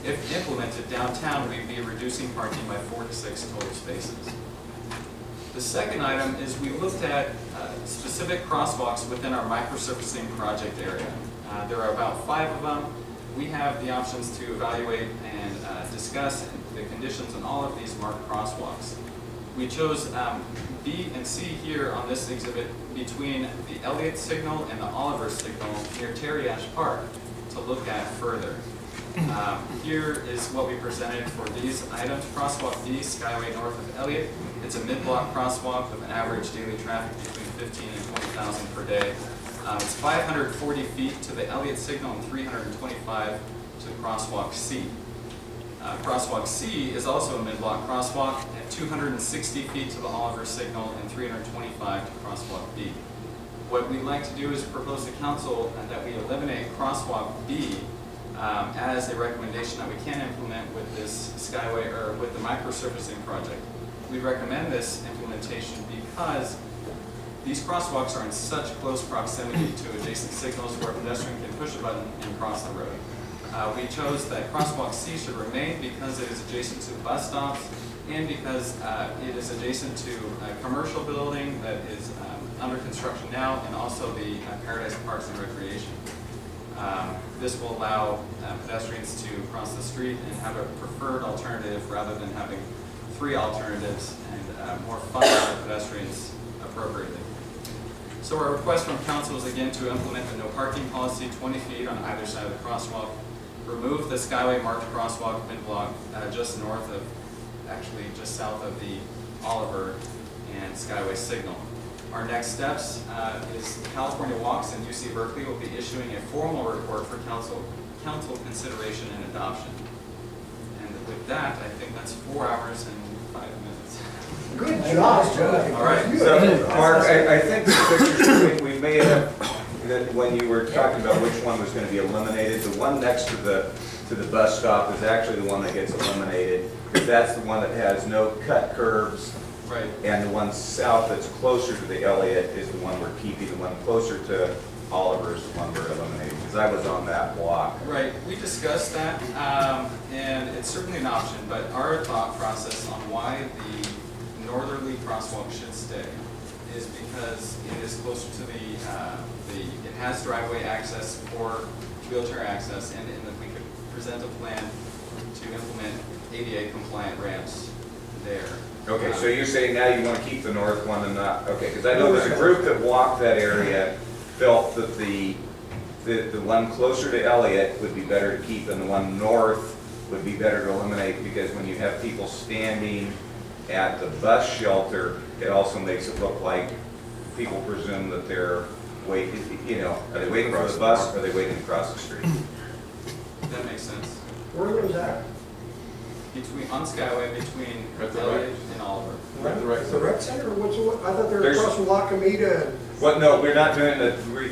If implemented downtown, we'd be reducing parking by 4 to 6 total spaces. The second item is we looked at specific crosswalks within our microsurfacing project area. There are about 5 of them. We have the options to evaluate and discuss the conditions on all of these marked crosswalks. We chose B and C here on this exhibit between the Elliott signal and the Oliver signal near Terry Ash Park to look at further. Here is what we presented for these items. Crosswalk B, Skyway north of Elliott. It's a mid-block crosswalk with an average daily traffic between 15 and 20,000 per day. It's 540 feet to the Elliott signal and 325 to crosswalk C. Crosswalk C is also a mid-block crosswalk at 260 feet to the Oliver signal and 325 to crosswalk B. What we'd like to do is propose to council that we eliminate crosswalk B as a recommendation that we can implement with this Skyway or with the microsurfacing project. We recommend this implementation because these crosswalks are in such close proximity to adjacent signals where a pedestrian can push a button and cross the road. We chose that crosswalk C should remain because it is adjacent to bus stops and because it is adjacent to a commercial building that is under construction now and also the Paradise Parks and Recreation. This will allow pedestrians to cross the street and have a preferred alternative rather than having 3 alternatives and more fun for pedestrians appropriately. So our request from council is again to implement the no parking policy 20 feet on either side of the crosswalk, remove the Skyway marked crosswalk mid-block just north of, actually just south of the Oliver and Skyway signal. Our next steps is California Walks and UC Berkeley will be issuing a formal report for council consideration and adoption. And with that, I think that's 4 hours and 5 minutes. Good job. All right, so Mark, I think the pictures we may have, that when you were talking about which one was going to be eliminated, the one next to the bus stop is actually the one that gets eliminated, because that's the one that has no cut curbs. Right. And the one south that's closer to the Elliott is the one we're keeping. The one closer to Oliver is the one we're eliminating, because I was on that block. Right, we discussed that, and it's certainly an option, but our thought process on why the northerly crosswalk should stay is because it is closer to it has driveway access for wheelchair access, and that we could present a plan to implement ADA compliant ramps there. Okay, so you're saying now you want to keep the north one and not, okay, because I know there's a group that walked that area, felt that the one closer to Elliott would be better to keep and the one north would be better to eliminate, because when you have people standing at the bus shelter, it also makes it look like people presume that they're waiting, are they waiting for the bus or are they waiting to cross the street? That makes sense. Where was that? On Skyway, between Elliott and Oliver. The rec center, or I thought they were There's- across from La Comida. What, no, we're not doing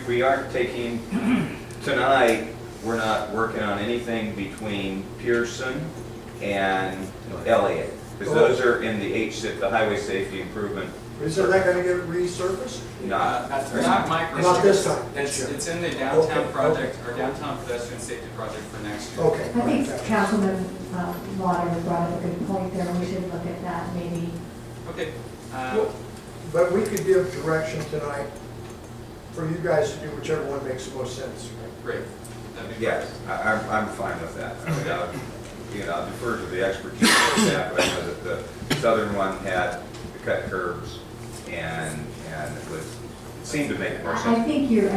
we aren't taking, tonight, we're not working on anything between Pearson and Elliott. Because those are in the HSIP, the Highway Safety Improvement. Is that gonna get resurfaced? Not, Not micro. Not this time. It's in the downtown Okay, project, okay. or downtown pedestrian safety project for next year. Okay. I think Councilman Lauder brought up a good point there, we should look at that maybe. Okay. Well, but we could give direction tonight for you guys to do whichever one makes the most sense. Great. That'd be yes, I'm fine with that. I mean, I'll defer to the expertise of the staff, but I know that the southern one had the cut curbs and it seemed to make more I sense. think your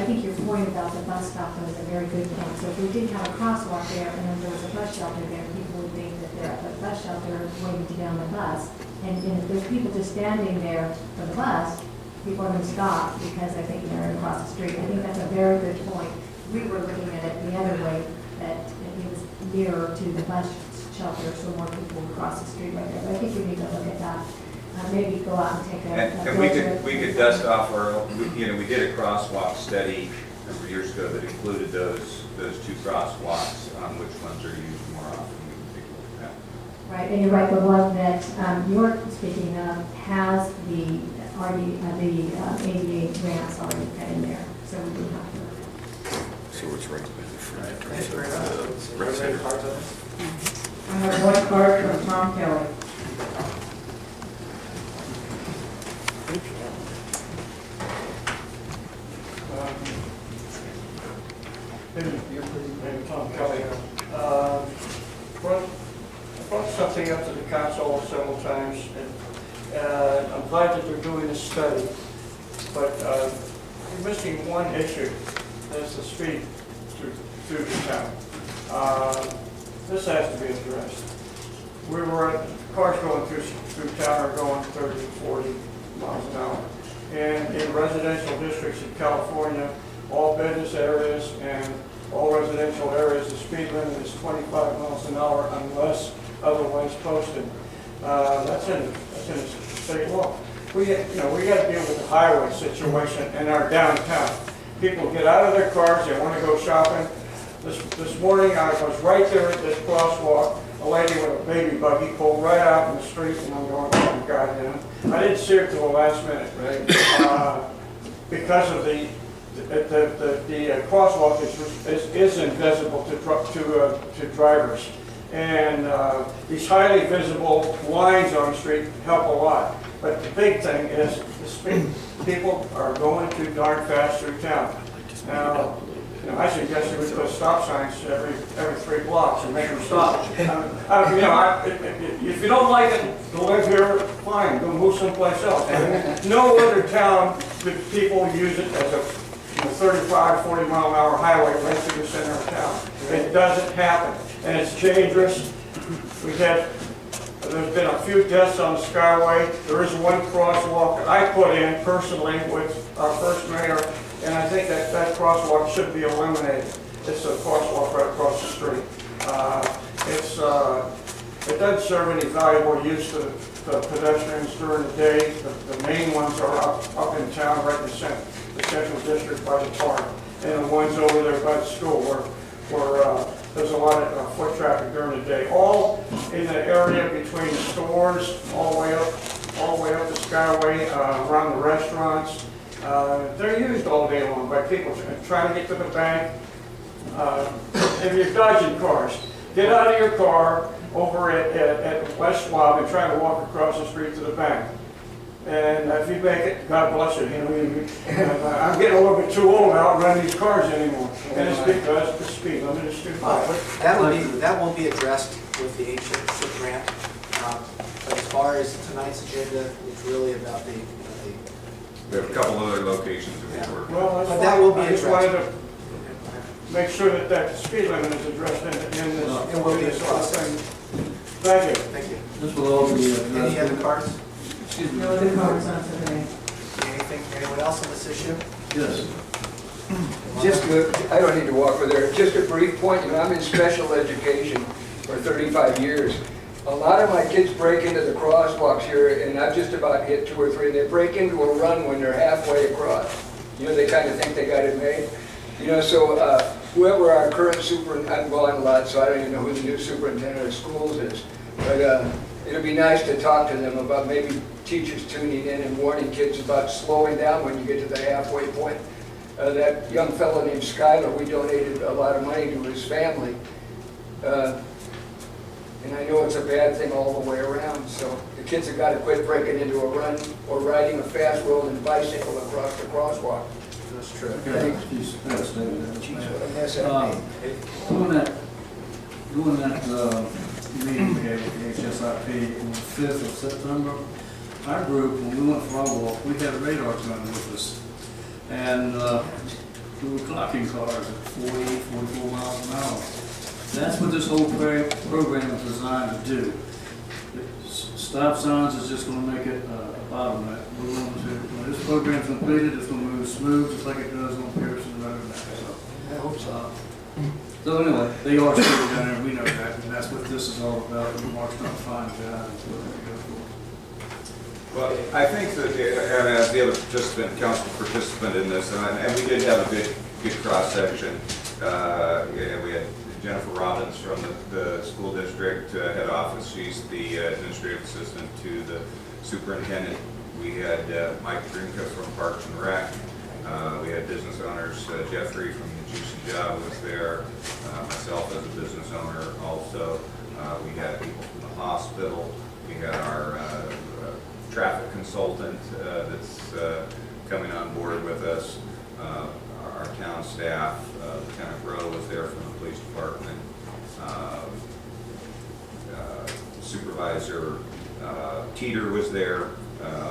point about the bus stop was a very good point. So if we did have a crosswalk there and then there was a bus shelter there, people would think that they're at the bus shelter waiting to get on the bus. And if there's people just standing there for the bus, people are going to stop because they're thinking they're across the street. I think that's a very good point. We were looking at it the other way, that it was nearer to the bus shelter, so more people would cross the street right there. But I think we need to look at that. Maybe go out and take a And we could dust off we did a crosswalk study a number of years ago that included those 2 crosswalks on which ones are used more often. We can take a look at that. Right, and you're right, the one that you're speaking of has the ADA ramps already cut in there, so we do have to look at it. So it's right by the front. I have one card from Tom Kelly. Tom Kelly. Brought something up to the council several times, and I'm glad that they're doing this study, but we're missing one issue. There's the street through the town. this has to be addressed. We were, cars going through town are going 30, 40 miles an hour. And in residential districts in California, all business areas and all residential areas, the speed limit is 25 miles an hour unless otherwise posted. That's in state law. We got to deal with the highway situation in our downtown. People get out of their cars, they want to go shopping. This morning, I was right there at this crosswalk. A lady with a baby buggy pulled right out in the street, and I'm going, oh my God, you know. I didn't see her till the last minute, right? Because of the crosswalk is invisible to drivers. And these highly visible lines on the street help a lot. But the big thing is the speed. People are going too darn fast through town. Now, I suggest we put stop signs every 3 blocks and make them stop. If you don't like it to live here, fine, go move someplace else. And no other town do people use it as a 35, 40 mile an hour highway right through the center of town. It doesn't happen, and it's dangerous. There's been a few deaths on the Skyway. There is one crosswalk that I put in personally with our first mayor, and I think that crosswalk should be eliminated. It's a crosswalk right across the street. It doesn't serve any valuable use to pedestrians during the day. The main ones are up in town, right in the central district by the park, and the ones over there by the school where there's a lot of foot traffic during the day. All in the area between the stores, all the way up the Skyway, around the restaurants. They're used all day long by people trying to get to the bank. If you're dodging cars, get out of your car over at West Schwab and try to walk across the street to the bank. And if you make it, God bless you. I'm getting a little bit too old now to run these cars anymore. And it's because the speed limit is too high. That will be addressed with the HIP grant. But as far as tonight's agenda, it's really about the We have a couple other locations that we work. Well, but that will be I just addressed. wanted to make sure that speed limit is addressed in this. It will be in this addressed. thing. Thank you. Thank you. This will all be addressed. Any other cards? No other cards on today. Anyone else on this issue? Yes. I don't need to walk over there, just a brief point. I'm in special education for 35 years. A lot of my kids break into the crosswalks here, and I've just about hit 2 or 3, and they break into a run when they're halfway across. They kind of think they got it made. So whoever our current superintendent, I'm gone a lot, so I don't even know who the new superintendent of schools is. But it'd be nice to talk to them about maybe teachers tuning in and warning kids about slowing down when you get to the halfway point. That young fellow named Skyler, we donated a lot of money to his family. And I know it's a bad thing all the way around, so the kids have got to quit breaking into a run or riding a fast rolling bicycle across the crosswalk. That's true. Thanks. Jeez, what a mess that made. During that meeting we had at the HSIP on the 5th of September, our group, when we went for our walk, we had a radar gun with us. And we were clocking cars at 40, 44 miles an hour. That's what this whole program is designed to do. Stop signs is just going to make it a bottleneck. We're going to, when this program's completed, it's going to move smooth just like it does on Pearson Road now. I hope so. So anyway, they are still down there, we know that, and that's what this is all about. Mark's trying to find out what we go for. Well, I think that, and as the other participant, council participant in this, and we did have a good cross-section. We had Jennifer Robbins from the school district head office. She's the administrative assistant to the superintendent. We had Mike Drinka from Parks and Rec. We had business owners, Jeffrey from the Juicy Job was there, myself as a business owner also. We had people from the hospital. We had our traffic consultant that's coming on board with us. Our town staff, Lieutenant Rowe was there from the police department. Supervisor Teeter was there,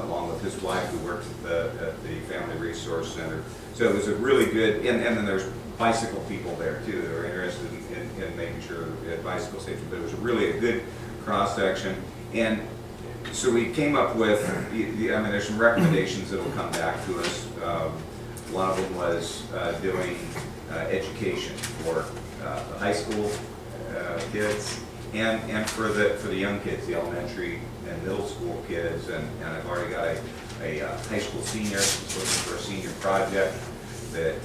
along with his wife who works at the Family Resource Center. So it was a really good, and then there's bicycle people there too. They were interested in making sure we had bicycle safety, but it was really a good cross-section. And so we came up with, I mean, there's some recommendations that will come back to us. One of them was doing education for the high school kids and for the young kids, the elementary and middle school kids. And I've already got a high school senior who's looking for a senior project that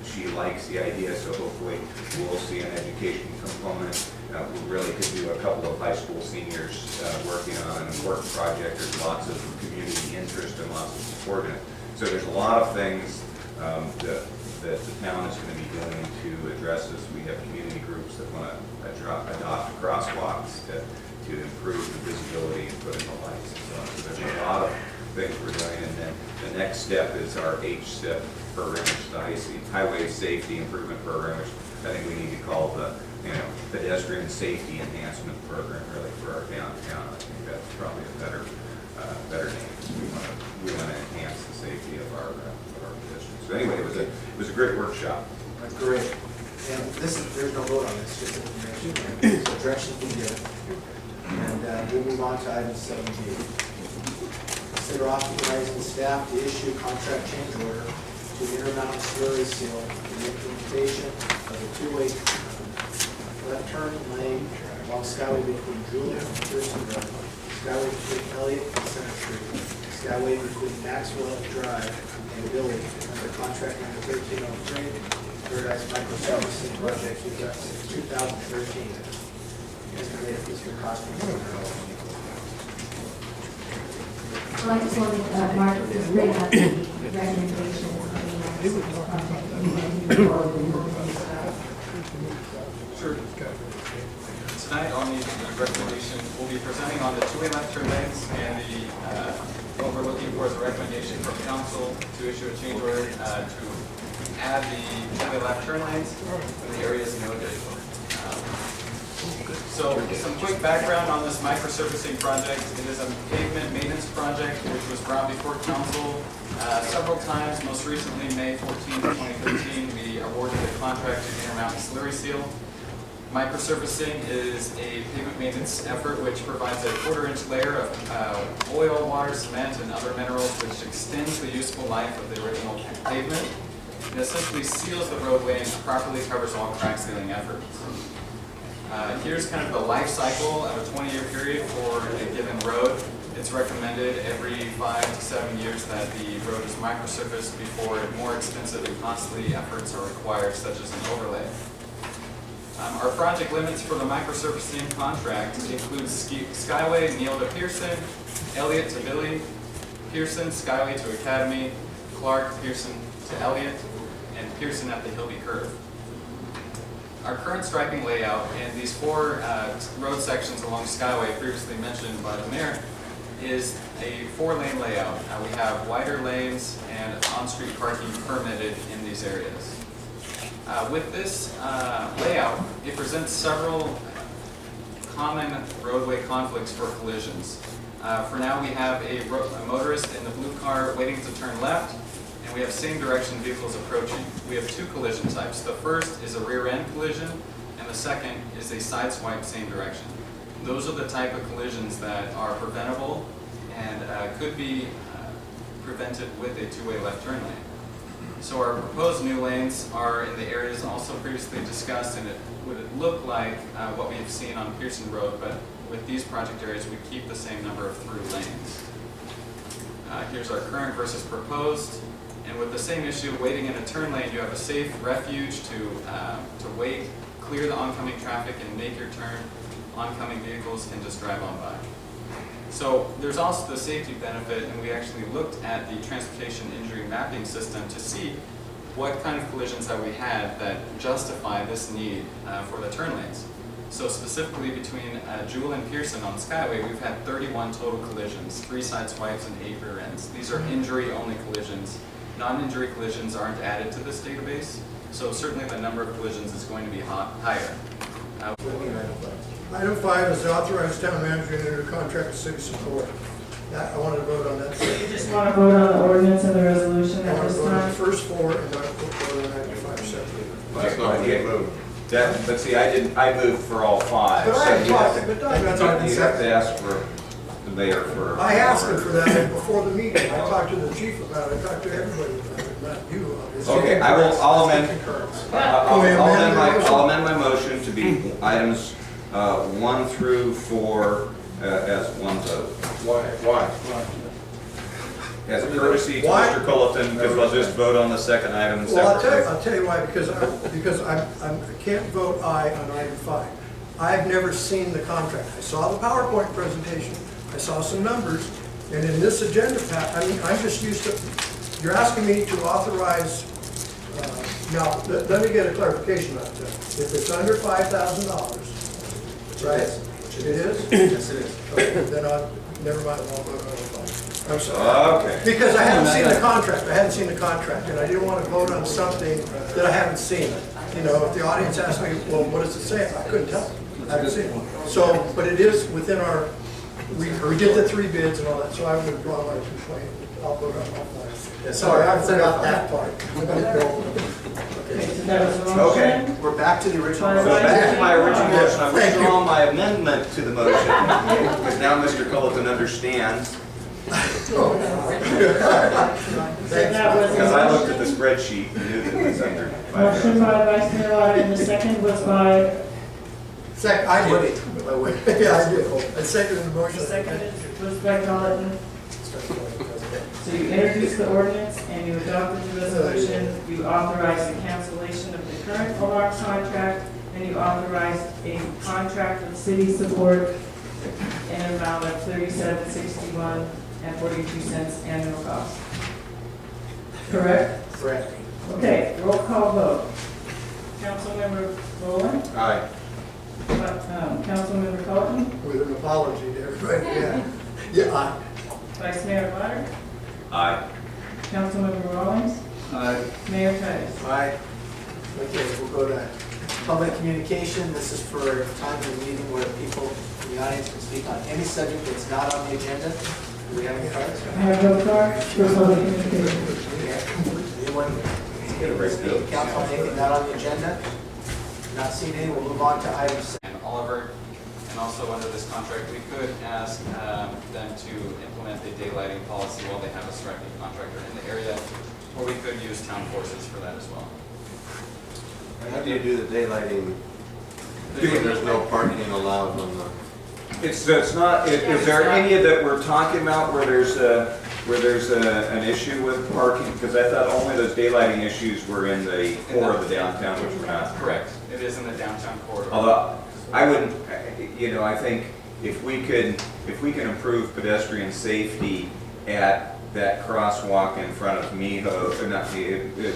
she likes the idea, so hopefully we'll see an education component. We really could do a couple of high school seniors working on an important project. There's lots of community interest and lots of support in it. So there's a lot of things that the town is going to be doing to address this. We have community groups that want to adopt crosswalks to improve the visibility and put in the lights and so on. So there's a lot of things we're doing. And then the next step is our HSIP program, which is the Highway Safety Improvement Program, which I think we need to call the pedestrian safety enhancement program really for our downtown. I think that's probably a better name. We want to enhance the safety of our pedestrians. So anyway, it was a great workshop. Great. And there's no vote on this, just information. So direction be given. And we'll move on to item 7B. Consider authorizing staff to issue contract change order to Intermountain Slurry Seal for the implementation of a two-way left turn lane along Skyway between Julia and Pearson Road, Skyway between Elliott and Center Street, Skyway between Maxwell Drive and Billy under contract number 1303, Paradise Microservices Project 2013. Estimated fiscal cost of Well, I just wanted Mark to bring up the recommendations of the project. Sure. Tonight on the recommendation, we'll be presenting on the two-way left turn lanes and what we're looking for is a recommendation from council to issue a change order to add the two-way left turn lanes in the areas noted. So some quick background on this microsurfacing project. It is a pavement maintenance project which was brought before council several times. Most recently, May 14, 2013, we awarded a contract to Intermountain Slurry Seal. Microsurfacing is a pavement maintenance effort which provides a 1/4-inch layer of oil, water, cement, and other minerals which extends the useful life of the original pavement. It essentially seals the roadway and properly covers all crack sealing efforts. Here's kind of the life cycle of a 20-year period for a given road. It's recommended every 5 to 7 years that the road is microsurfaced before more expensive and costly efforts are required, such as an overlay. Our project limits for the microsurfacing contract include Skyway, Neal to Pearson, Elliott to Billy, Pearson, Skyway to Academy, Clark, Pearson to Elliott, and Pearson at the Hilby Curve. Our current striping layout and these 4 road sections along Skyway previously mentioned by the mayor is a 4-lane layout. We have wider lanes and on-street parking permitted in these areas. With this layout, it presents several common roadway conflicts for collisions. For now, we have a motorist in the blue car waiting to turn left, and we have same direction vehicles approaching. We have 2 collision types. The first is a rear end collision, and the second is a side swipe same direction. Those are the type of collisions that are preventable and could be prevented with a 2-way left turn lane. So our proposed new lanes are in the areas also previously discussed, and it would look like what we've seen on Pearson Road, but with these project areas, we keep the same number of through lanes. Here's our current versus proposed. And with the same issue, waiting in a turn lane, you have a safe refuge to wait, clear the oncoming traffic, and make your turn. Oncoming vehicles can just drive on by. So there's also the safety benefit, and we actually looked at the transportation injury mapping system to see what kind of collisions have we had that justify this need for the turn lanes. So specifically between Jewel and Pearson on Skyway, we've had 31 total collisions, 3 side swipes and 8 rear ends. These are injury-only collisions. Non-injury collisions aren't added to this database, so certainly the number of collisions is going to be higher. Item 5 is to authorize town manager to enter a contract with city support. I want to vote on that. You just want to vote on the ordinance and the resolution I at want to this vote on the time? first 4 and not vote on item 5 separately. That's not what you moved. But see, I moved for all five. But I so had you have talked, to- but Doug, that's not You have to ask for the mayor for. I asked him for that before the meeting. I talked to the chief about it. I talked to everybody about it, not you. obviously. Okay, I'll amend, Can we amend the motion? I'll amend my motion to be items 1 through 4 as one vote. Why? As a courtesy to Why? Mr. Culleton, because I'll just vote on the second item Well, separately. I'll tell you why, because I can't vote aye on item 5. I've never seen the contract. I saw the PowerPoint presentation, I saw some numbers, and in this agenda, I mean, I'm just used to, you're asking me to authorize, now, let me get a clarification on that. If it's under $5,000, right? It is? Yes, it is. Okay, then never mind, I'll vote on it. I'm sorry. Okay. Because I hadn't seen the contract, and I didn't want to vote on something that I haven't seen. You know, if the audience asked me, well, what does it say? I couldn't tell. I haven't seen it. So, but it is within our, we did the 3 bids and all that, so I would withdraw my complaint. I'll vote on all 5. Yeah, Sorry, I forgot that. that part. Okay, so that was a motion. Okay. We're back to the original. By So motion. back to my original motion, I Thank you. withdraw my amendment to the motion, because now Mr. Culleton understands, So that was because a I looked at motion. the spreadsheet and knew that it was under Motion 5,000. by Vice Mayor Lauder, and the second was by, Second, I did. Wait. Yeah, I did. I seconded the motion. the second was by Colleton. So you introduced the ordinance and you adopted the resolution, you authorized the cancellation of the current alarm contract, and you authorized a contract with city support in an amount of $37.61 and 42 cents annual cost. Correct? Correct. Okay, roll call vote. Councilmember Rowland, Aye. Councilmember Colleton, With an apology to everybody, yeah. Yeah, aye. Vice Mayor Lauder, Aye. Councilmember Rawlings, Mayor Titus. Aye. Okay, we'll go to public communication. This is for a time in the meeting where people in the audience can speak on any subject that's not on the agenda. Do we have any cards? I have no card for public communication. Anyone speak? Council on anything not on the agenda? Not seeing any, we'll move on to item 6. And Oliver, and also under this contract, we could ask them to implement the daylighting policy while they have a striking contractor in the area, or we could use town forces for that as well. How do you do the daylighting? There's no parking allowed on the... It's not, is there any that we're talking about where there's an issue with parking? Because I thought only those daylighting issues were in the core of the downtown, which we're not. Correct. It is in the downtown corridor. Although, I wouldn't, I think if we can improve pedestrian safety at that crosswalk in front of Miho, or not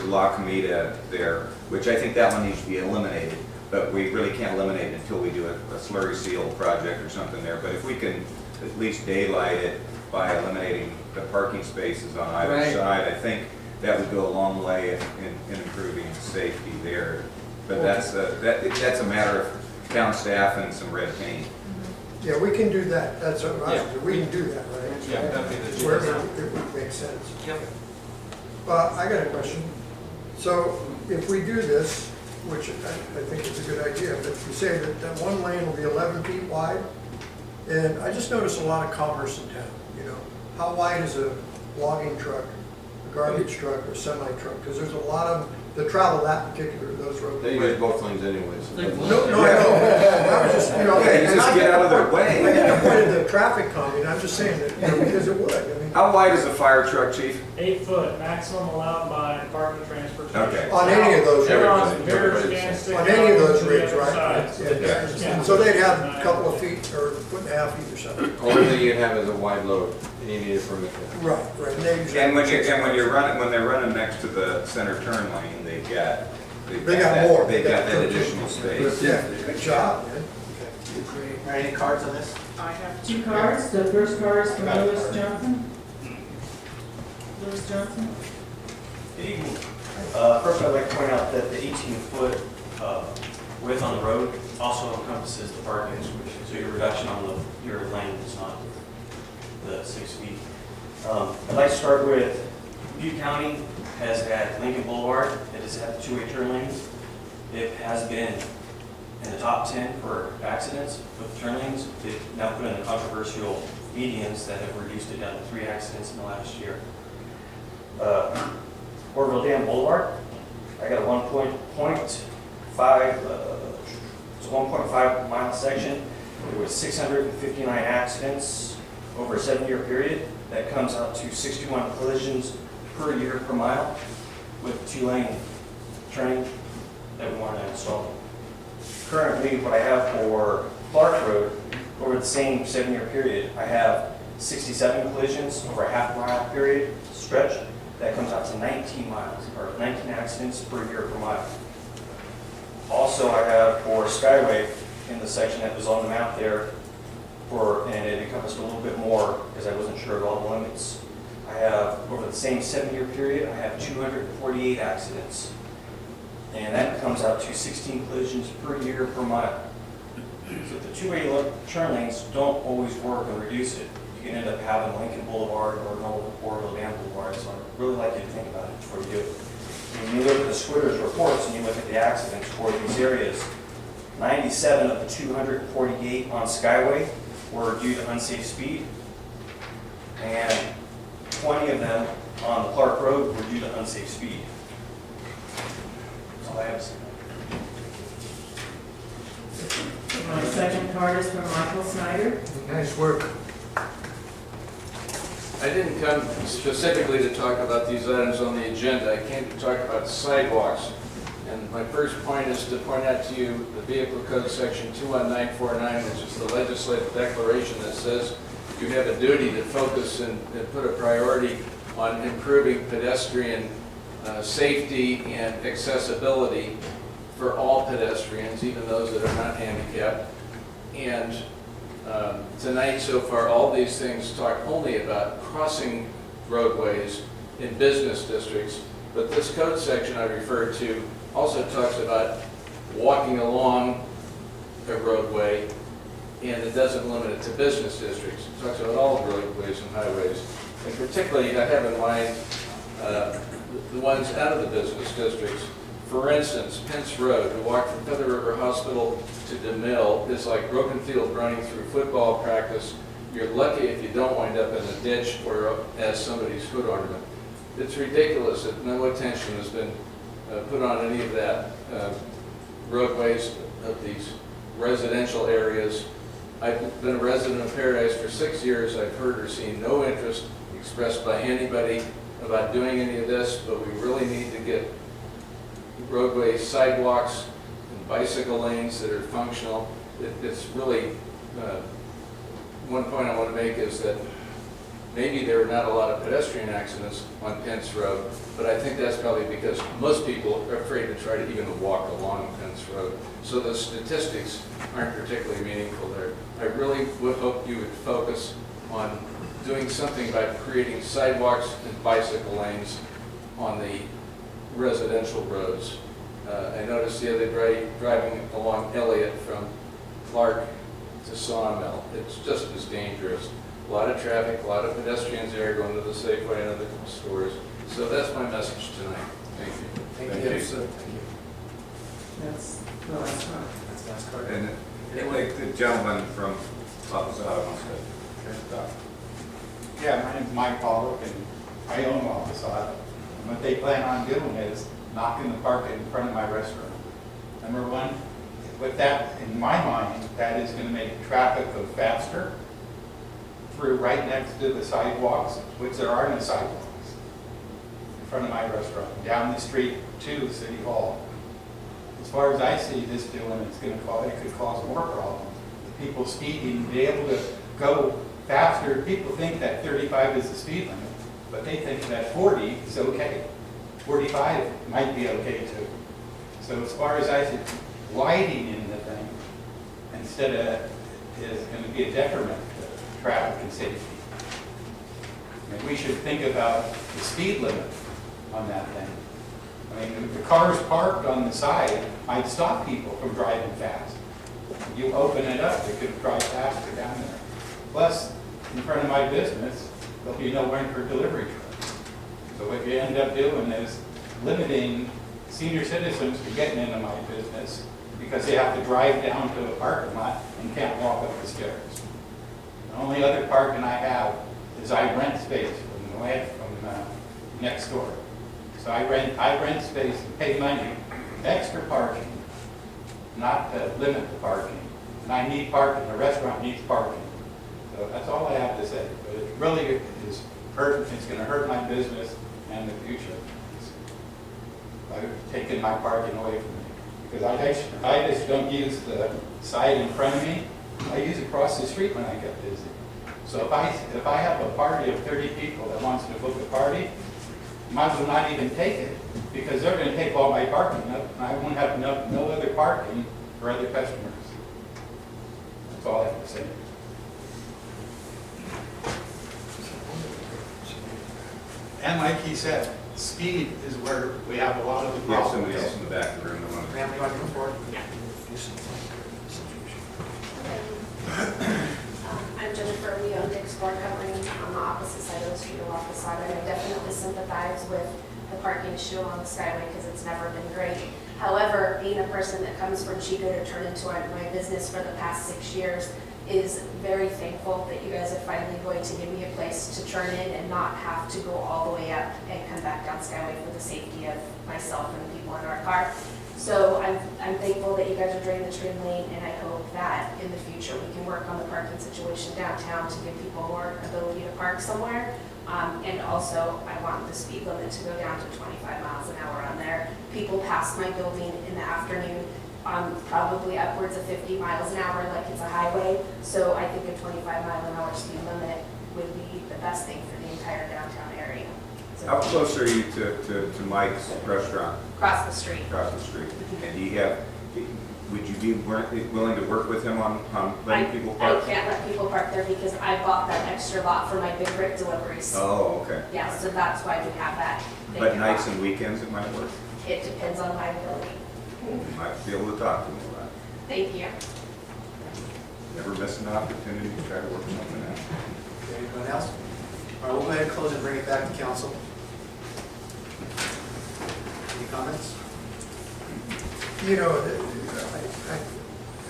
La Comida there, which I think that one needs to be eliminated, but we really can't eliminate it until we do a slurry seal project or something there. But if we can at least daylight it by eliminating the parking spaces on either Right. side, I think that would go a long way in improving safety there. But that's a matter of town staff and some red paint. Yeah, we can do that. That's what I was, we can do that, right? Yeah, that'd be the Wherever it would make sense. Yep. I got a question. So if we do this, which I think is a good idea, but you say that one lane will be 11 feet wide, and I just noticed a lot of commerce in town, How wide is a logging truck, a garbage truck, or semi truck? Because there's a lot of, that travel that particular, those roads. They use both lanes anyways. No, I know. I was just, Yeah, you just get out of their way. I get the point of the traffic calming, I'm just saying that, because it would, I mean. How wide is a fire truck, chief? 8 foot, maximum allowed by Department of Transportation. Okay. On any of those Everyone's roads. mirrors can stick On any of those out to the rigs, other right? side. Yeah. So they'd have a couple of feet or a foot and a half either side. Only thing you have is a wide load, and you need a permit for that. Right, right. And they usually- when they're running next to the center turn lane, they got more. They got that additional space. Yeah, good job, man. Are there any cards on this? I have 2 cards. The first card is from Lewis Johnson. Lewis Johnson. Good evening. First, I'd like to point out that the 18-foot width on the road also encompasses the parking, so your reduction on your lane is not the 6 feet. I'd like to start with Butte County has had Lincoln Boulevard. It has had the 2-way turn lanes. It has been in the top 10 for accidents with turn lanes. They've now put in the controversial medians that have reduced it down to 3 accidents in the last year. Orville Dam Boulevard, I got a 1.5 mile section. There was 659 accidents over a 7-year period. That comes out to 61 collisions per year per mile with 2-lane turning that we want to install. Currently, what I have for Clark Road, over the same 7-year period, I have 67 collisions over a half-mile period stretch. That comes out to 19 accidents per year per mile. Also, I have for Skyway in the section that was on the map there, and it encompassed a little bit more because I wasn't sure of all the limits. I have, over the same 7-year period, I have 248 accidents. And that comes out to 16 collisions per year per mile. So the two-way turn lanes don't always work and reduce it. You can end up having Lincoln Boulevard or Orville Dam Boulevard. So I'd really like you to think about it before you do it. When you look at the Squitters reports and you look at the accidents for these areas, 97 of the 248 on Skyway were due to unsafe speed, and 20 of them on the Clark Road were due to unsafe speed. That's all I have to say. My second card is from Michael Snyder. Nice work. I didn't come specifically to talk about these items on the agenda. I came to talk about sidewalks. And my first point is to point out to you the Vehicle Code Section 21949, which is the legislative declaration that says you have a duty to focus and put a priority on improving pedestrian safety and accessibility for all pedestrians, even those that are not handicapped. And tonight so far, all these things talk only about crossing roadways in business districts, but this code section I referred to also talks about walking along a roadway, and it doesn't limit it to business districts. It talks about all roadways and highways. And particularly, I have in mind the ones out of the business districts. For instance, Pence Road, to walk from Feather River Hospital to DeMille is like broken field running through football practice. You're lucky if you don't wind up in a ditch or as somebody's foot ornament. It's ridiculous that no attention has been put on any of that. Roadways of these residential areas. I've been a resident of Paradise for 6 years. I've heard or seen no interest expressed by anybody about doing any of this, but we really need to get roadways, sidewalks, and bicycle lanes that are functional. It's really, one point I want to make is that maybe there are not a lot of pedestrian accidents on Pence Road, but I think that's probably because most people are afraid to try to even walk along Pence Road. So the statistics aren't particularly meaningful there. I really would hope you would focus on doing something by creating sidewalks and bicycle lanes on the residential roads. I noticed the other day driving along Elliott from Clark to Sawmill. It's just as dangerous. A lot of traffic, a lot of pedestrians there going to the Safeway and other stores. So that's my message tonight. Thank you. Thank you. Thank you. That's the last card. That's the last card. And like the gentleman from opposite wants to talk. Yeah, my name's Mike Pollock, and I own Office Auto. And what they plan on doing is knocking the parking in front of my restaurant. Number one, with that, in my mind, that is going to make traffic go faster through right next to the sidewalks, which there are no sidewalks, in front of my restaurant, down the street to City Hall. As far as I see this doing, it's going to cause, it could cause more problems. The people speeding, be able to go faster. People think that 35 is the speed limit, but they think that 40 is okay. 45 might be okay too. So as far as I see, lighting in the thing instead of is going to be a detriment to traffic and safety. And we should think about the speed limit on that thing. I mean, if the cars parked on the side might stop people from driving fast. You open it up, they could drive faster down there. Plus, in front of my business, there'll be no one for delivery trucks. So what you end up doing is limiting senior citizens are getting into my business because they have to drive down to a parking lot and can't walk up the stairs. The only other parking I have is I rent space from next door. So I rent space and pay money, extra parking, not to limit the parking. And I need parking, the restaurant needs parking. So that's all I have to say. But it really is it's gonna hurt my business and the future. By taking my parking away from me. Because I just don't use the side in front of me. I use it across the street when I get busy. So if I have a party of 30 people that wants to book a party, might as well not even take it, because they're going to take all my parking up, and I won't have no other parking for other customers. That's all I have to say. And like he said, speed is where we have a lot of the We have problems. somebody else in the back of the room that wants to. Ma'am, you want to come forward? I'm Jennifer. We own Dick's Bar Company on the opposite side of the street along the side. I definitely sympathize with the parking issue on the Skyway because it's never been great. However, being a person that comes from Chico to turn into my business for the past 6 years is very thankful that you guys are finally going to give me a place to turn in and not have to go all the way up and come back down Skyway for the safety of myself and the people in our car. So I'm thankful that you guys are doing the train lane, and I hope that in the future we can work on the parking situation downtown to give people more ability to park somewhere. And also, I want the speed limit to go down to 25 miles an hour on there. People pass my building in the afternoon probably upwards of 50 miles an hour like it's a highway. So I think a 25-mile-an-hour speed limit would be the best thing for the entire downtown area. So How close are you to Mike's restaurant? across the street. Across the street. And do you have, would you be willing to work with him on letting people park? I can't let people park there because I bought that extra lot for my big brick deliveries. Oh, okay. Yeah, so that's why we have that. But vacant nights lot. and weekends it might work? It depends on my ability. You might be able to talk to him about it. Thank you. Never miss an opportunity to try to work something out. Okay, anyone else? All right, we'll go ahead and close and bring it back to council. Any comments? You know,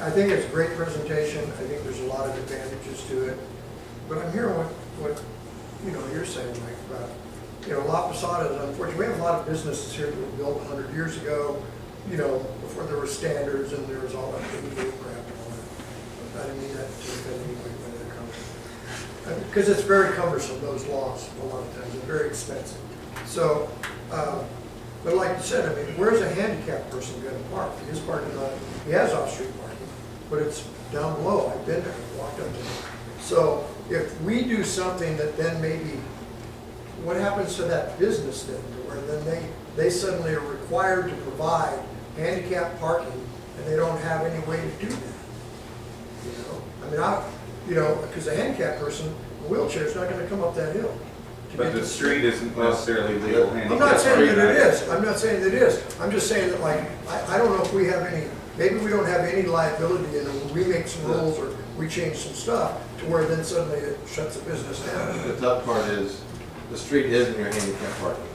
I think it's a great presentation. I think there's a lot of advantages to it. But I'm hearing what you're saying, Mike, about, La Posada is unfortunate. We have a lot of businesses here that were built 100 years ago, before there were standards and there was all that ADA crap and all that. But I didn't mean that to offend anybody when it comes. Because it's very cumbersome, those laws, a lot of times. They're very expensive. So, but like you said, I mean, where's a handicapped person going to park? His parking lot, he has off-street parking, but it's down below. I've been there, I walked up to it. So if we do something that then maybe, what happens to that business then? Where then they suddenly are required to provide handicapped parking and they don't have any way to do that. I mean, because a handicapped person, a wheelchair is not going to come up that hill. But the street isn't necessarily legal handicap. I'm not saying that it is. I'm not saying that it is. I'm just saying that, like, I don't know if we have any, maybe we don't have any liability in it. We make some rules or we change some stuff to where then suddenly it shuts the business down. The tough part is the street isn't your handicap parking.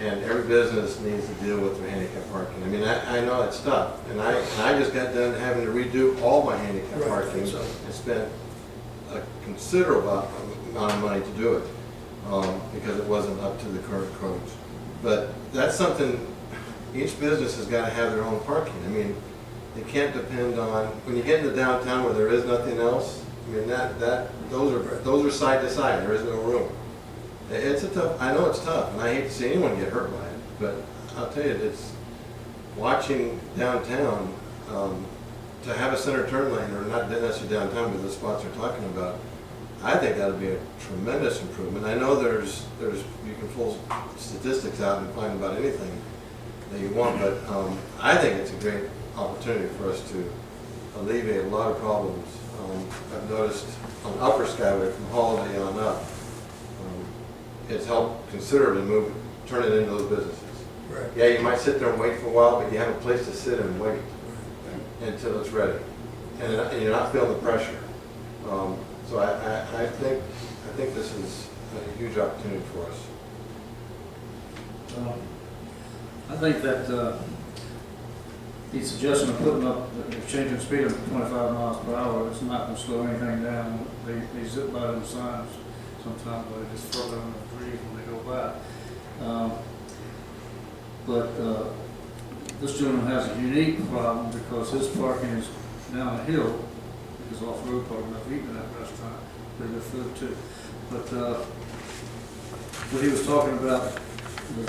And every business needs to deal with their handicap parking. I mean, I know it's tough. And I just got done having to redo all my handicap parking. So I spent a considerable amount of money to do it. Because it wasn't up to the current codes. But that's something, each business has got to have their own parking. I mean, you can't depend on, when you get into downtown where there is nothing else, I mean, those are side to side, there is no room. It's a tough, I know it's tough, and I hate to see anyone get hurt by it, but I'll tell you, it's watching downtown, to have a center turn lane, or not necessarily downtown, but the spots we're talking about, I think that would be a tremendous improvement. I know you can pull statistics out and find about anything that you want, but I think it's a great opportunity for us to alleviate a lot of problems. I've noticed on Upper Skyway from Holiday on up, it's helped considerably turn it into those businesses. Right. Yeah, you might sit there and wait for a while, but you have a place to sit and wait until it's ready, and you're not feeling the pressure. So I think this is a huge opportunity for us. I think that the suggestion of putting up, changing the speed of 25 miles per hour, it's not going to slow anything down. They zip by them signs sometimes, but they just throw them in the breeze when they go by. But this gentleman has a unique problem because his parking is down a hill, because off-road parking. I've eaten at that restaurant, pretty good food too. But what he was talking about, the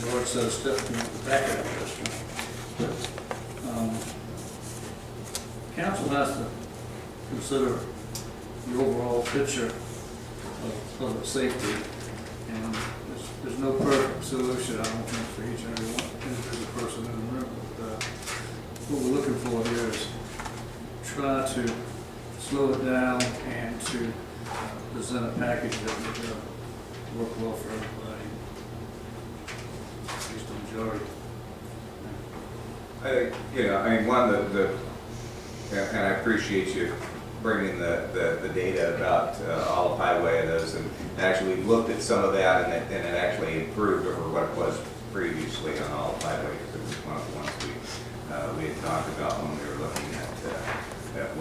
large set of steps in the back of that restaurant. Council has to consider the overall picture of public safety, and there's no perfect solution, I don't think, for each and every one individual person in the room. But what we're looking for here is try to slow it down and to present a package that would work well for everybody, at least the majority. I mean, one of and I appreciate you bringing the data about Olive Highway and those, and actually we've looked at some of that, and it actually improved over what it was previously on Olive Highway, because it was one of the ones we had talked about when we were looking at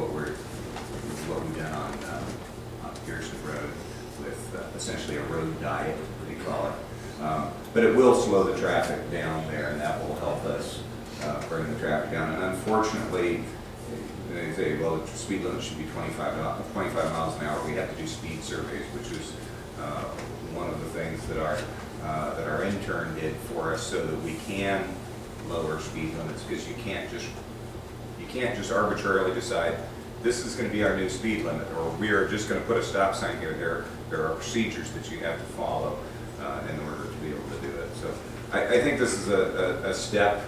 what we've done on Pearson Road with essentially a road diet, what do you call it? But it will slow the traffic down there, and that will help us bring the traffic down. And unfortunately, they say, well, the speed limit should be 25 miles an hour. We have to do speed surveys, which is one of the things that our intern did for us, so that we can lower speed limits, because you can't just arbitrarily decide this is going to be our new speed limit, or we are just going to put a stop sign here. There are procedures that you have to follow in order to be able to do it. So I think this is a step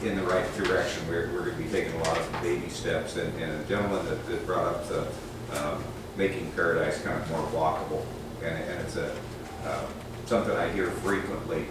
in the right direction. We're going to be taking a lot of baby steps, and a gentleman that brought up the making Paradise kind of more walkable, and it's something I hear frequently.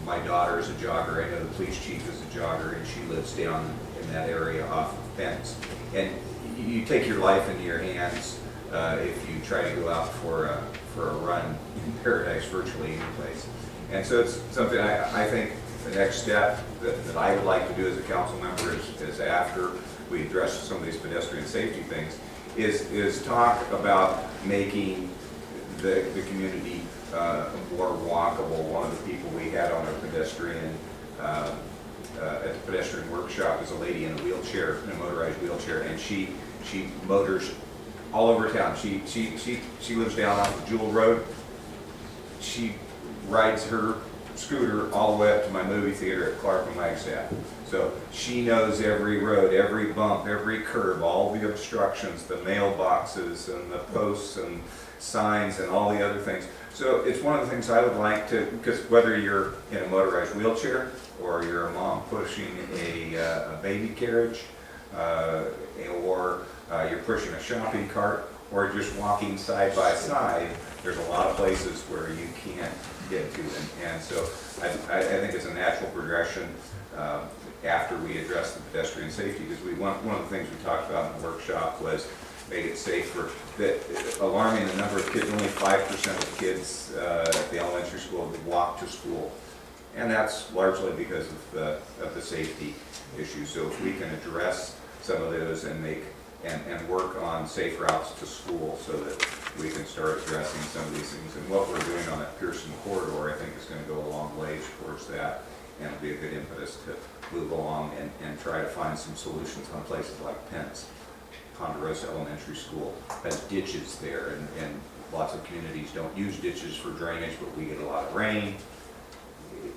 My daughter is a jogger. I know the police chief is a jogger, and she lives down in that area off of Fence. And you take your life into your hands if you try to go out for a run in Paradise, virtually any place. And so it's something I think the next step that I would like to do as a council member is after we address some of these pedestrian safety things, is talk about making the community more walkable. One of the people we had on our pedestrian at the pedestrian workshop is a lady in a wheelchair, in a motorized wheelchair, and she motors all over town. She lives down off of Jewel Road. She rides her scooter all the way up to my movie theater at Clark and Wagstaff. So she knows every road, every bump, every curve, all the obstructions, the mailboxes and the posts and signs and all the other things. So it's one of the things I would like to, because whether you're in a motorized wheelchair or you're a mom pushing a baby carriage, or you're pushing a shopping cart, or just walking side by side, there's a lot of places where you can't get to. And so I think it's a natural progression after we address the pedestrian safety, because one of the things we talked about in the workshop was make it safer. That alarming the number of kids, only 5% of kids at the elementary school walk to school. And that's largely because of the safety issues. So if we can address some of those and work on safe routes to school, so that we can start addressing some of these things. And what we're doing on that Pearson corridor, I think, is going to go a long ways towards that, and it'll be a good impetus to move along and try to find some solutions on places like Pence. Ponderosa Elementary School has ditches there, and lots of communities don't use ditches for drainage, but we get a lot of rain.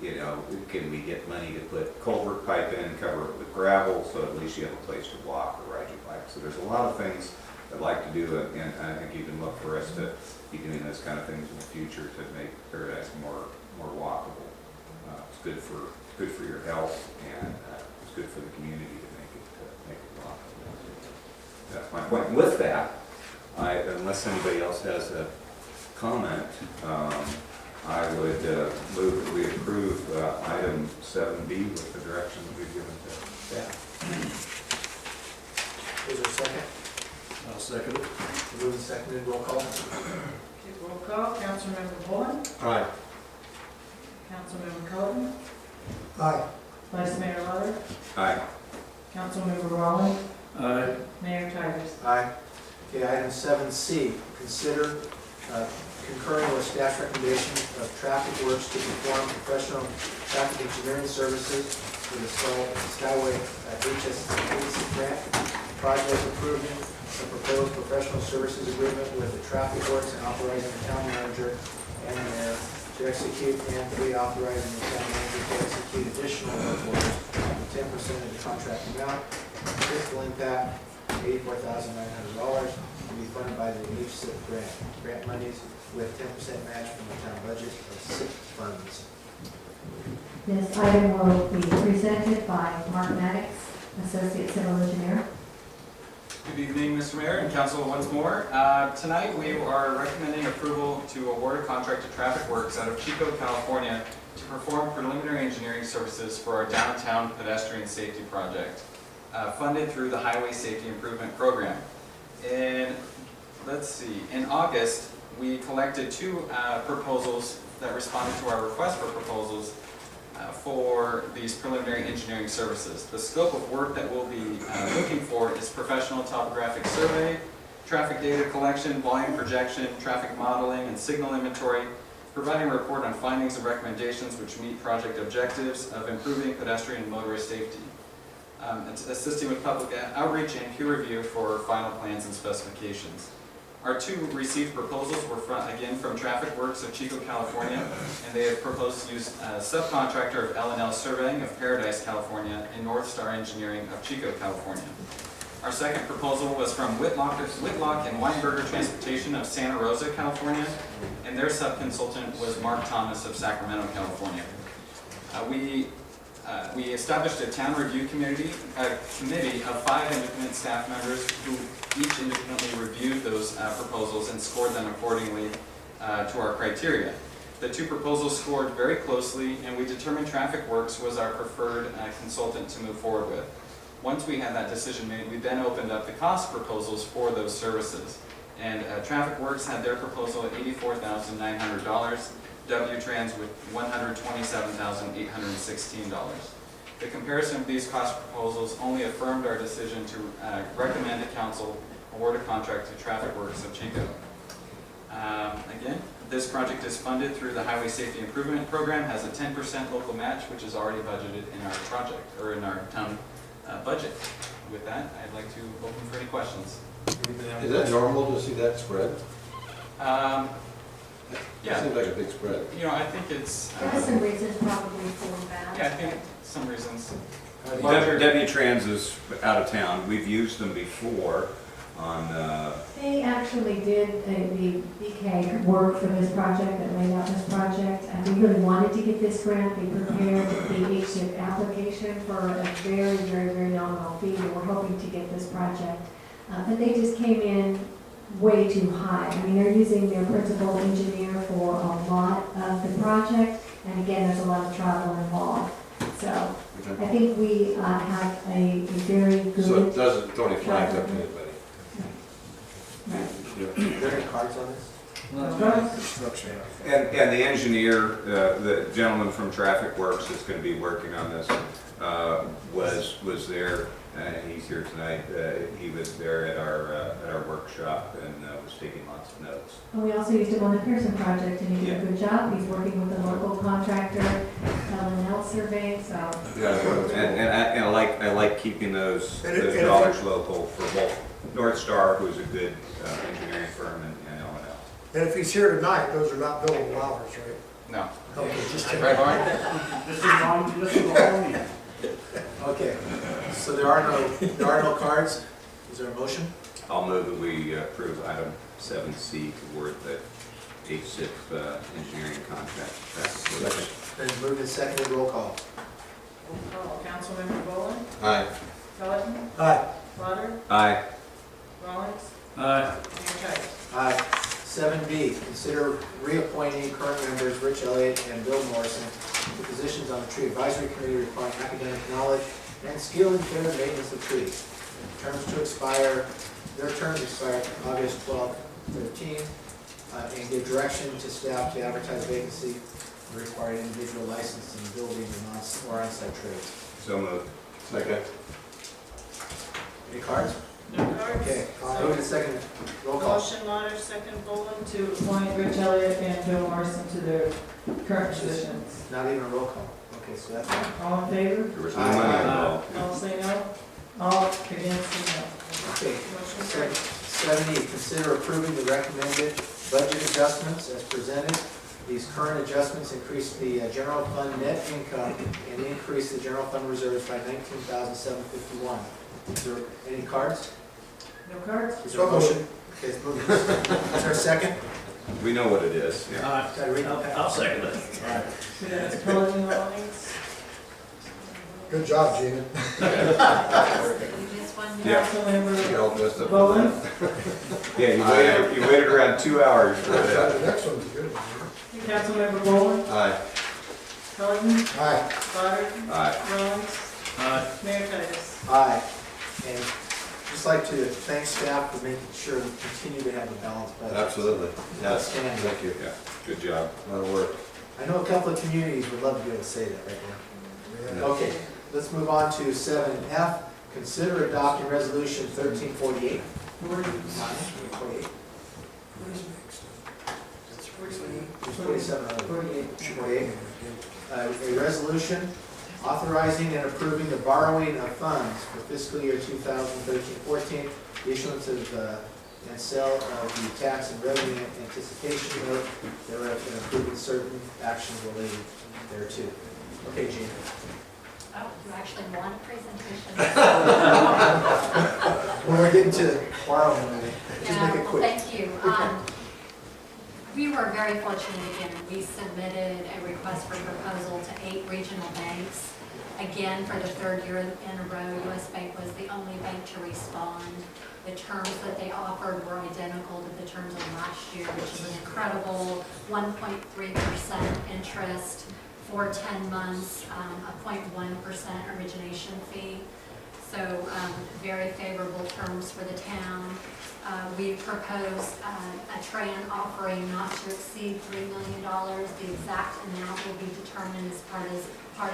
You know, can we get money to put culvert pipe in, cover it with gravel, so at least you have a place to walk or ride your bike. So there's a lot of things I'd like to do, and I think you can look for us to be doing those kind of things in the future to make Paradise more walkable. It's good for your health, and it's good for the community to make it walkable. That's my point. And with that, unless anybody else has a comment, I would move that we approve item 7B with the direction that we've given to staff. Is there a second? I'll second it. Moved and seconded, roll call. Okay, roll call. Councilmember Bowen. Aye. Councilmember Cody. Aye. Vice Mayor Lutter, Aye. Councilmember Rowland, Aye. Mayor Childers. Aye. Okay, item 7C, consider concurring with staff's recommendation of Traffic Works to perform professional traffic engineering services for the Skyway HSC grant project, approving the proposed professional services agreement with the Traffic Works and authorizing the town manager and the mayor to execute, and authorizing the town manager to execute additional work orders of 10% of the contract amount. Fiscal impact, $84,900, to be funded by the HSIP grant. Grant monies with 10% match from the town budget of SIP funds. This item will be presented by Mark Maddox, Associate Civil Engineer. Good evening, Mr. Mayor and Council once more. Tonight we are recommending approval to award a contract to Traffic Works out of Chico, California to perform preliminary engineering services for our downtown pedestrian safety project, funded through the Highway Safety Improvement Program. In August, we collected two proposals that responded to our request for proposals for these preliminary engineering services. The scope of work that we'll be looking for is professional topographic survey, traffic data collection, volume projection, traffic modeling, and signal inventory, providing a report on findings and recommendations which meet project objectives of improving pedestrian and motorist safety. It's assisting with public outreach and peer review for final plans and specifications. Our two received proposals were from Traffic Works of Chico, California, and they have proposed to use a subcontractor of L&L Surveying of Paradise, California, and North Star Engineering of Chico, California. Our second proposal was from Whitlock and Weinberger Transportation of Santa Rosa, California, and their subconsultant was Mark Thomas of Sacramento, California. We established a town review committee of 5 independent staff members who each independently reviewed those proposals and scored them accordingly to our criteria. The two proposals scored very closely, and we determined Traffic Works was our preferred consultant to move forward with. Once we had that decision made, we then opened up the cost proposals for those services. And Traffic Works had their proposal at $84,900, W-Trans with $127,816. The comparison of these cost proposals only affirmed our decision to recommend to Council award a contract to Traffic Works of Chico. Again, this project is funded through the Highway Safety Improvement Program, has a 10% local match, which is already budgeted in our project, or in our town budget. With that, I'd like to open for any questions. Is that normal to see that spread? Yeah. It seems like a big spread. You know, I think it's... There are some reasons probably for that. Yeah, I think some reasons. W-Trans is out of town. We've used them before on... They actually did the BK work for this project that laid out this project. And we really wanted to get this grant. They prepared the HSIP application for a very, very, very nominal fee. We were hoping to get this project. But they just came in way too high. I mean, they're using their principal engineer for a lot of the project. And again, there's a lot of travel involved. So I think we have a very good... So it doesn't throw any flags up to anybody? Right. Are there any cards on this? And the engineer, the gentleman from Traffic Works that's going to be working on this, was there, and he's here tonight. He was there at our workshop and was taking lots of notes. And we also used him on the Pearson project, and he did a good job. He's working with a local contractor, L&L Surveying, so. Yeah, and I like keeping those dollars local for both North Star, who's a good engineering firm, and L&L. And if he's here tonight, those are not billable hours, right? No. Okay, just check. Right, Lauren? This is the whole meeting. Okay, so there are no cards. Is there a motion? I'll move that we approve item 7C to award the HSIP engineering contract. Then moved and seconded, roll call. Roll call. Councilmember Boland, Aye. Pelletin, Aye. Lauter, Aye. Rollins, Aye. Mayor Childers. Aye. 7B, consider reappointing current members Rich Elliott and Bill Morrison to positions on the Tree Advisory Committee requiring academic knowledge and skill in care and maintenance of trees. Their terms expire August 12, 13, and give direction to staff to advertise vacancy required individual license in building or on-site trades. So moved. Second. Any cards? No cards. Okay, move to second, roll call. Motion, Monner, second, Boland, to appoint Rich Elliott and Bill Morrison to their current positions. Not even a roll call. Okay, so that's All in favor? There was no money involved. All say no. All against say no. okay. Motion carries. 70, consider approving the recommended budget adjustments as presented. These current adjustments increase the general fund net income and increase the general fund reserves by $19,751. Is there any cards? No cards? Is there a motion? Okay, it's moved. Is there a second? We know what it is. Yeah. Did I read that? I'll second it. All right. That's Pellegrin, Rawlings. Good job, Gina. Yeah. Councilmember Y'all messed up. Boland. Yeah, you waited around 2 hours for that. The next one's good. Councilmember Boland. Aye. Pellegrin. Aye. Goddard. Aye. Rawlings. Mayor Titus. Aye. And just like to thank staff for making sure we continue to have a balanced budget. Absolutely. Yes. Outstanding. Thank you. Yeah, good job. A lot of work. I know a couple of communities would love to be able to say that right now. Okay, let's move on to 7F. Consider adopting resolution 1348. 48. It's 47 earlier. 48. A resolution authorizing and approving the borrowing of funds for fiscal year 2013-14, the issuance of and sale of the tax and revenue anticipation note, thereof, and approving certain actions related thereto. Okay, Gina. Oh, you actually want a presentation? When we're getting to borrowing, just Yeah, make it well, quick. thank you. We were very fortunate again. We submitted a request for proposal to 8 regional banks. Again, for the 3rd year in a row, U.S. Bank was the only bank to respond. The terms that they offered were identical to the terms of last year, which is an incredible 1.3% interest for 10 months, a 0.1% origination fee. So very favorable terms for the town. We proposed a Tran offering not to exceed $3 million. The exact amount will be determined as part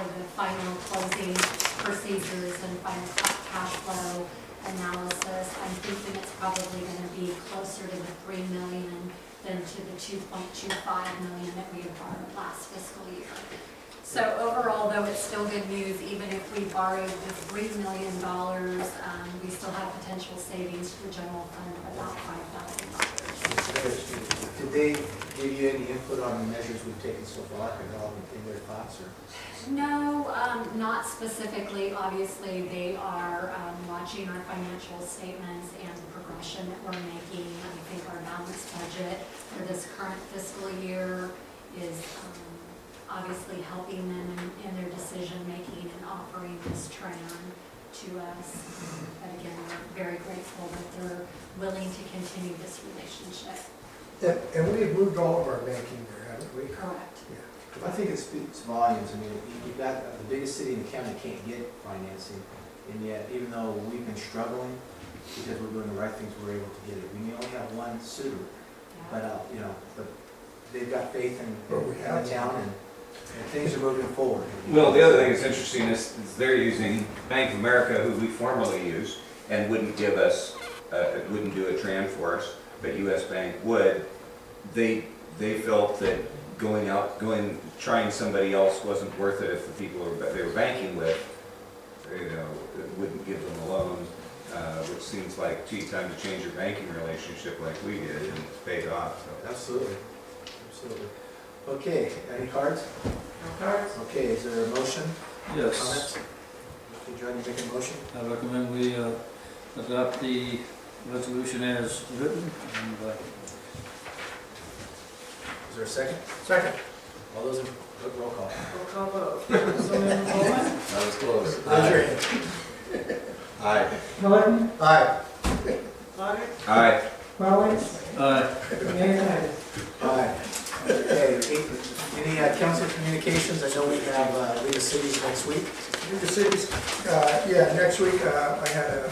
of the final closing procedures and final cash flow analysis. I'm thinking it's probably going to be closer to the $3 million than to the $2.25 million that we had borrowed last fiscal year. So overall, though, it's still good news. Even if we borrowed the $3 million, we still have potential savings to the general fund of about $5,000. Did they give you any input on the measures we've taken so far, and all in their thoughts, or? No, not specifically. Obviously, they are watching our financial statements and the progression that we're making. I think our balanced budget for this current fiscal year is obviously helping them in their decision-making and offering this Tran to us. But again, we're very grateful that they're willing to continue this relationship. And we have moved all of our banking there, haven't we? Correct. I think it speaks volumes. I mean, you've got the biggest city in the county can't get financing, and yet, even though we've been struggling, because we're doing the right things, we're able to get it. We only have one suitor, but, but they've got faith in the town, and things are moving forward. Well, the other thing that's interesting is they're using Bank of America, who we formerly used, and wouldn't give us, wouldn't do a Tran for us, but US Bank would. They felt that trying somebody else wasn't worth it if the people they were banking with, wouldn't give them a loan, which seems like, gee, time to change your banking relationship like we did, and it's paid off. So. Absolutely. Okay, any cards? No cards. Okay, is there a motion? Yes. Comments? Okay, John, you make a motion? I recommend we adopt the resolution as written. And, Is there a second? Second. All those in, roll call. Roll call vote. Councilmember Boland. That was close. Raise your hand. Aye. Pellegrin. Aye. Goddard. Aye. Rawlings. Aye. Mayor Titus. Aye. Okay, any council communications? I know we have League of Cities next week. League of Cities, next week, I had a,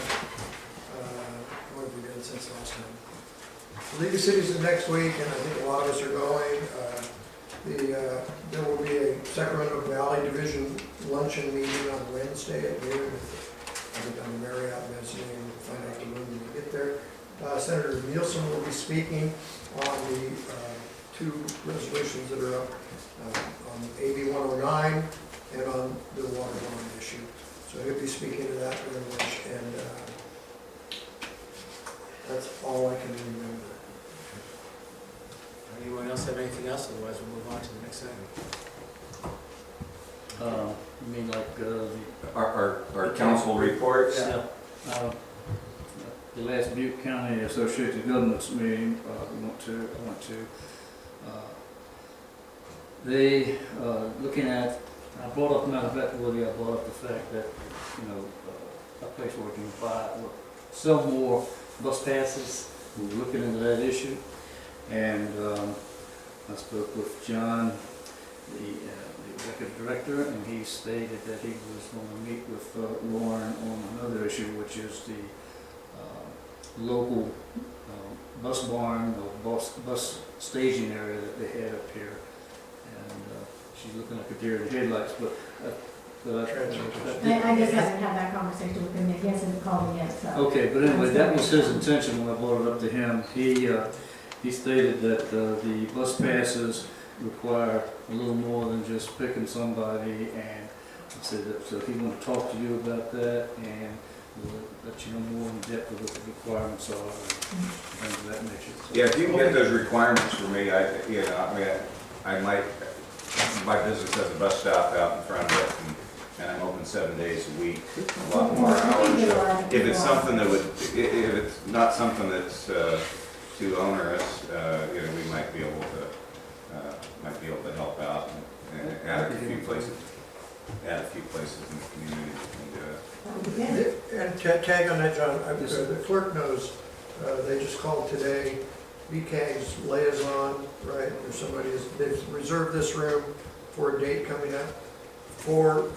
what have we done since last time? League of Cities is next week, and I think a lot of us are going. There will be a Sacramento Valley Division luncheon meeting on Wednesday at noon. I think on the Marriott mezzanine, find out the room when we get there. Senator Nielsen will be speaking on the two resolutions that are up on AB 109 and on the water bond issue. So he'll be speaking to that very much, and that's all I can remember. Anyone else have anything else? Otherwise, we'll move on to the next item. You mean like the... Our council reports? Yeah. The last Butte County Associated Governments meeting, I went to, they, looking at, I brought up, matter of fact, Woody, I brought up the fact that, a place where we can sell more bus passes. We were looking into that issue. And I spoke with John, the executive director, and he stated that he was going to meet with Lauren on another issue, which is the local bus barn or bus staging area that they had up here. And she's looking like a deer in the headlights, but I just haven't had that conversation with him yet. He hasn't called me yet, so. okay, but anyway, that was his intention when I brought it up to him. He stated that the bus passes require a little more than just picking somebody, and I said that, so he wanted to talk to you about that, and we'll let you know more in depth of what the requirements are and things of that nature. So, Yeah, if you can get those requirements for me, I might, my business has a bus stop out in front of it, and I'm open 7 days a week, a lot more hours. So if it's something that would, if it's not something that's too onerous, we might be able to help out and add a few places in the community that can do it. And tag on that, John, the clerk knows, they just called today, BCAG's liaison, right, or somebody is, they've reserved this room for a date coming up for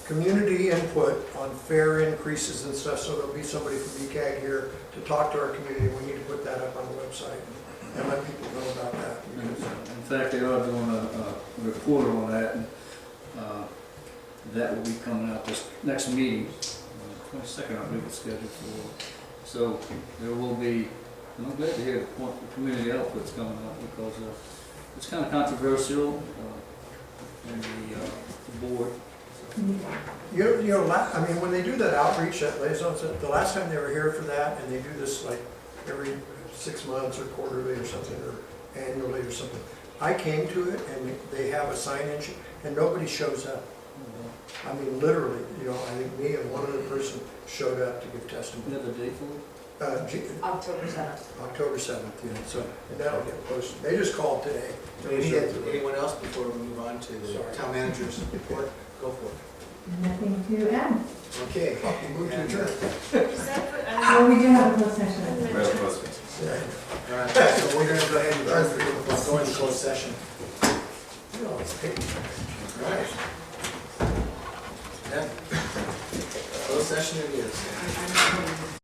community input on fare increases and stuff, so there'll be somebody from BCAG here to talk to our community. We need to put that up on the website and let people know about that. in fact, they are doing a report on that, and that will be coming out this next meeting, 22nd, I believe it's scheduled for. So there will be, and I'm glad to hear the community output's coming up, because it's kind of controversial in the board. I mean, when they do that outreach, that liaison, the last time they were here for that, and they do this like every 6 months or quarterly or something, or annually or something. I came to it, and they have a signage, and nobody shows up. I mean, literally, I think me and one other person showed up to give testimony. You have the date for it? October 7th. October 7th, and that'll get posted. They just called today. Anyone else before we move on to the town manager's report? Go for it. Nothing to add. Okay. Move to adjourn. Well, we do have a closed session. All right, so we're going to go ahead and go into closed session. All right. Yeah. Closed session it is.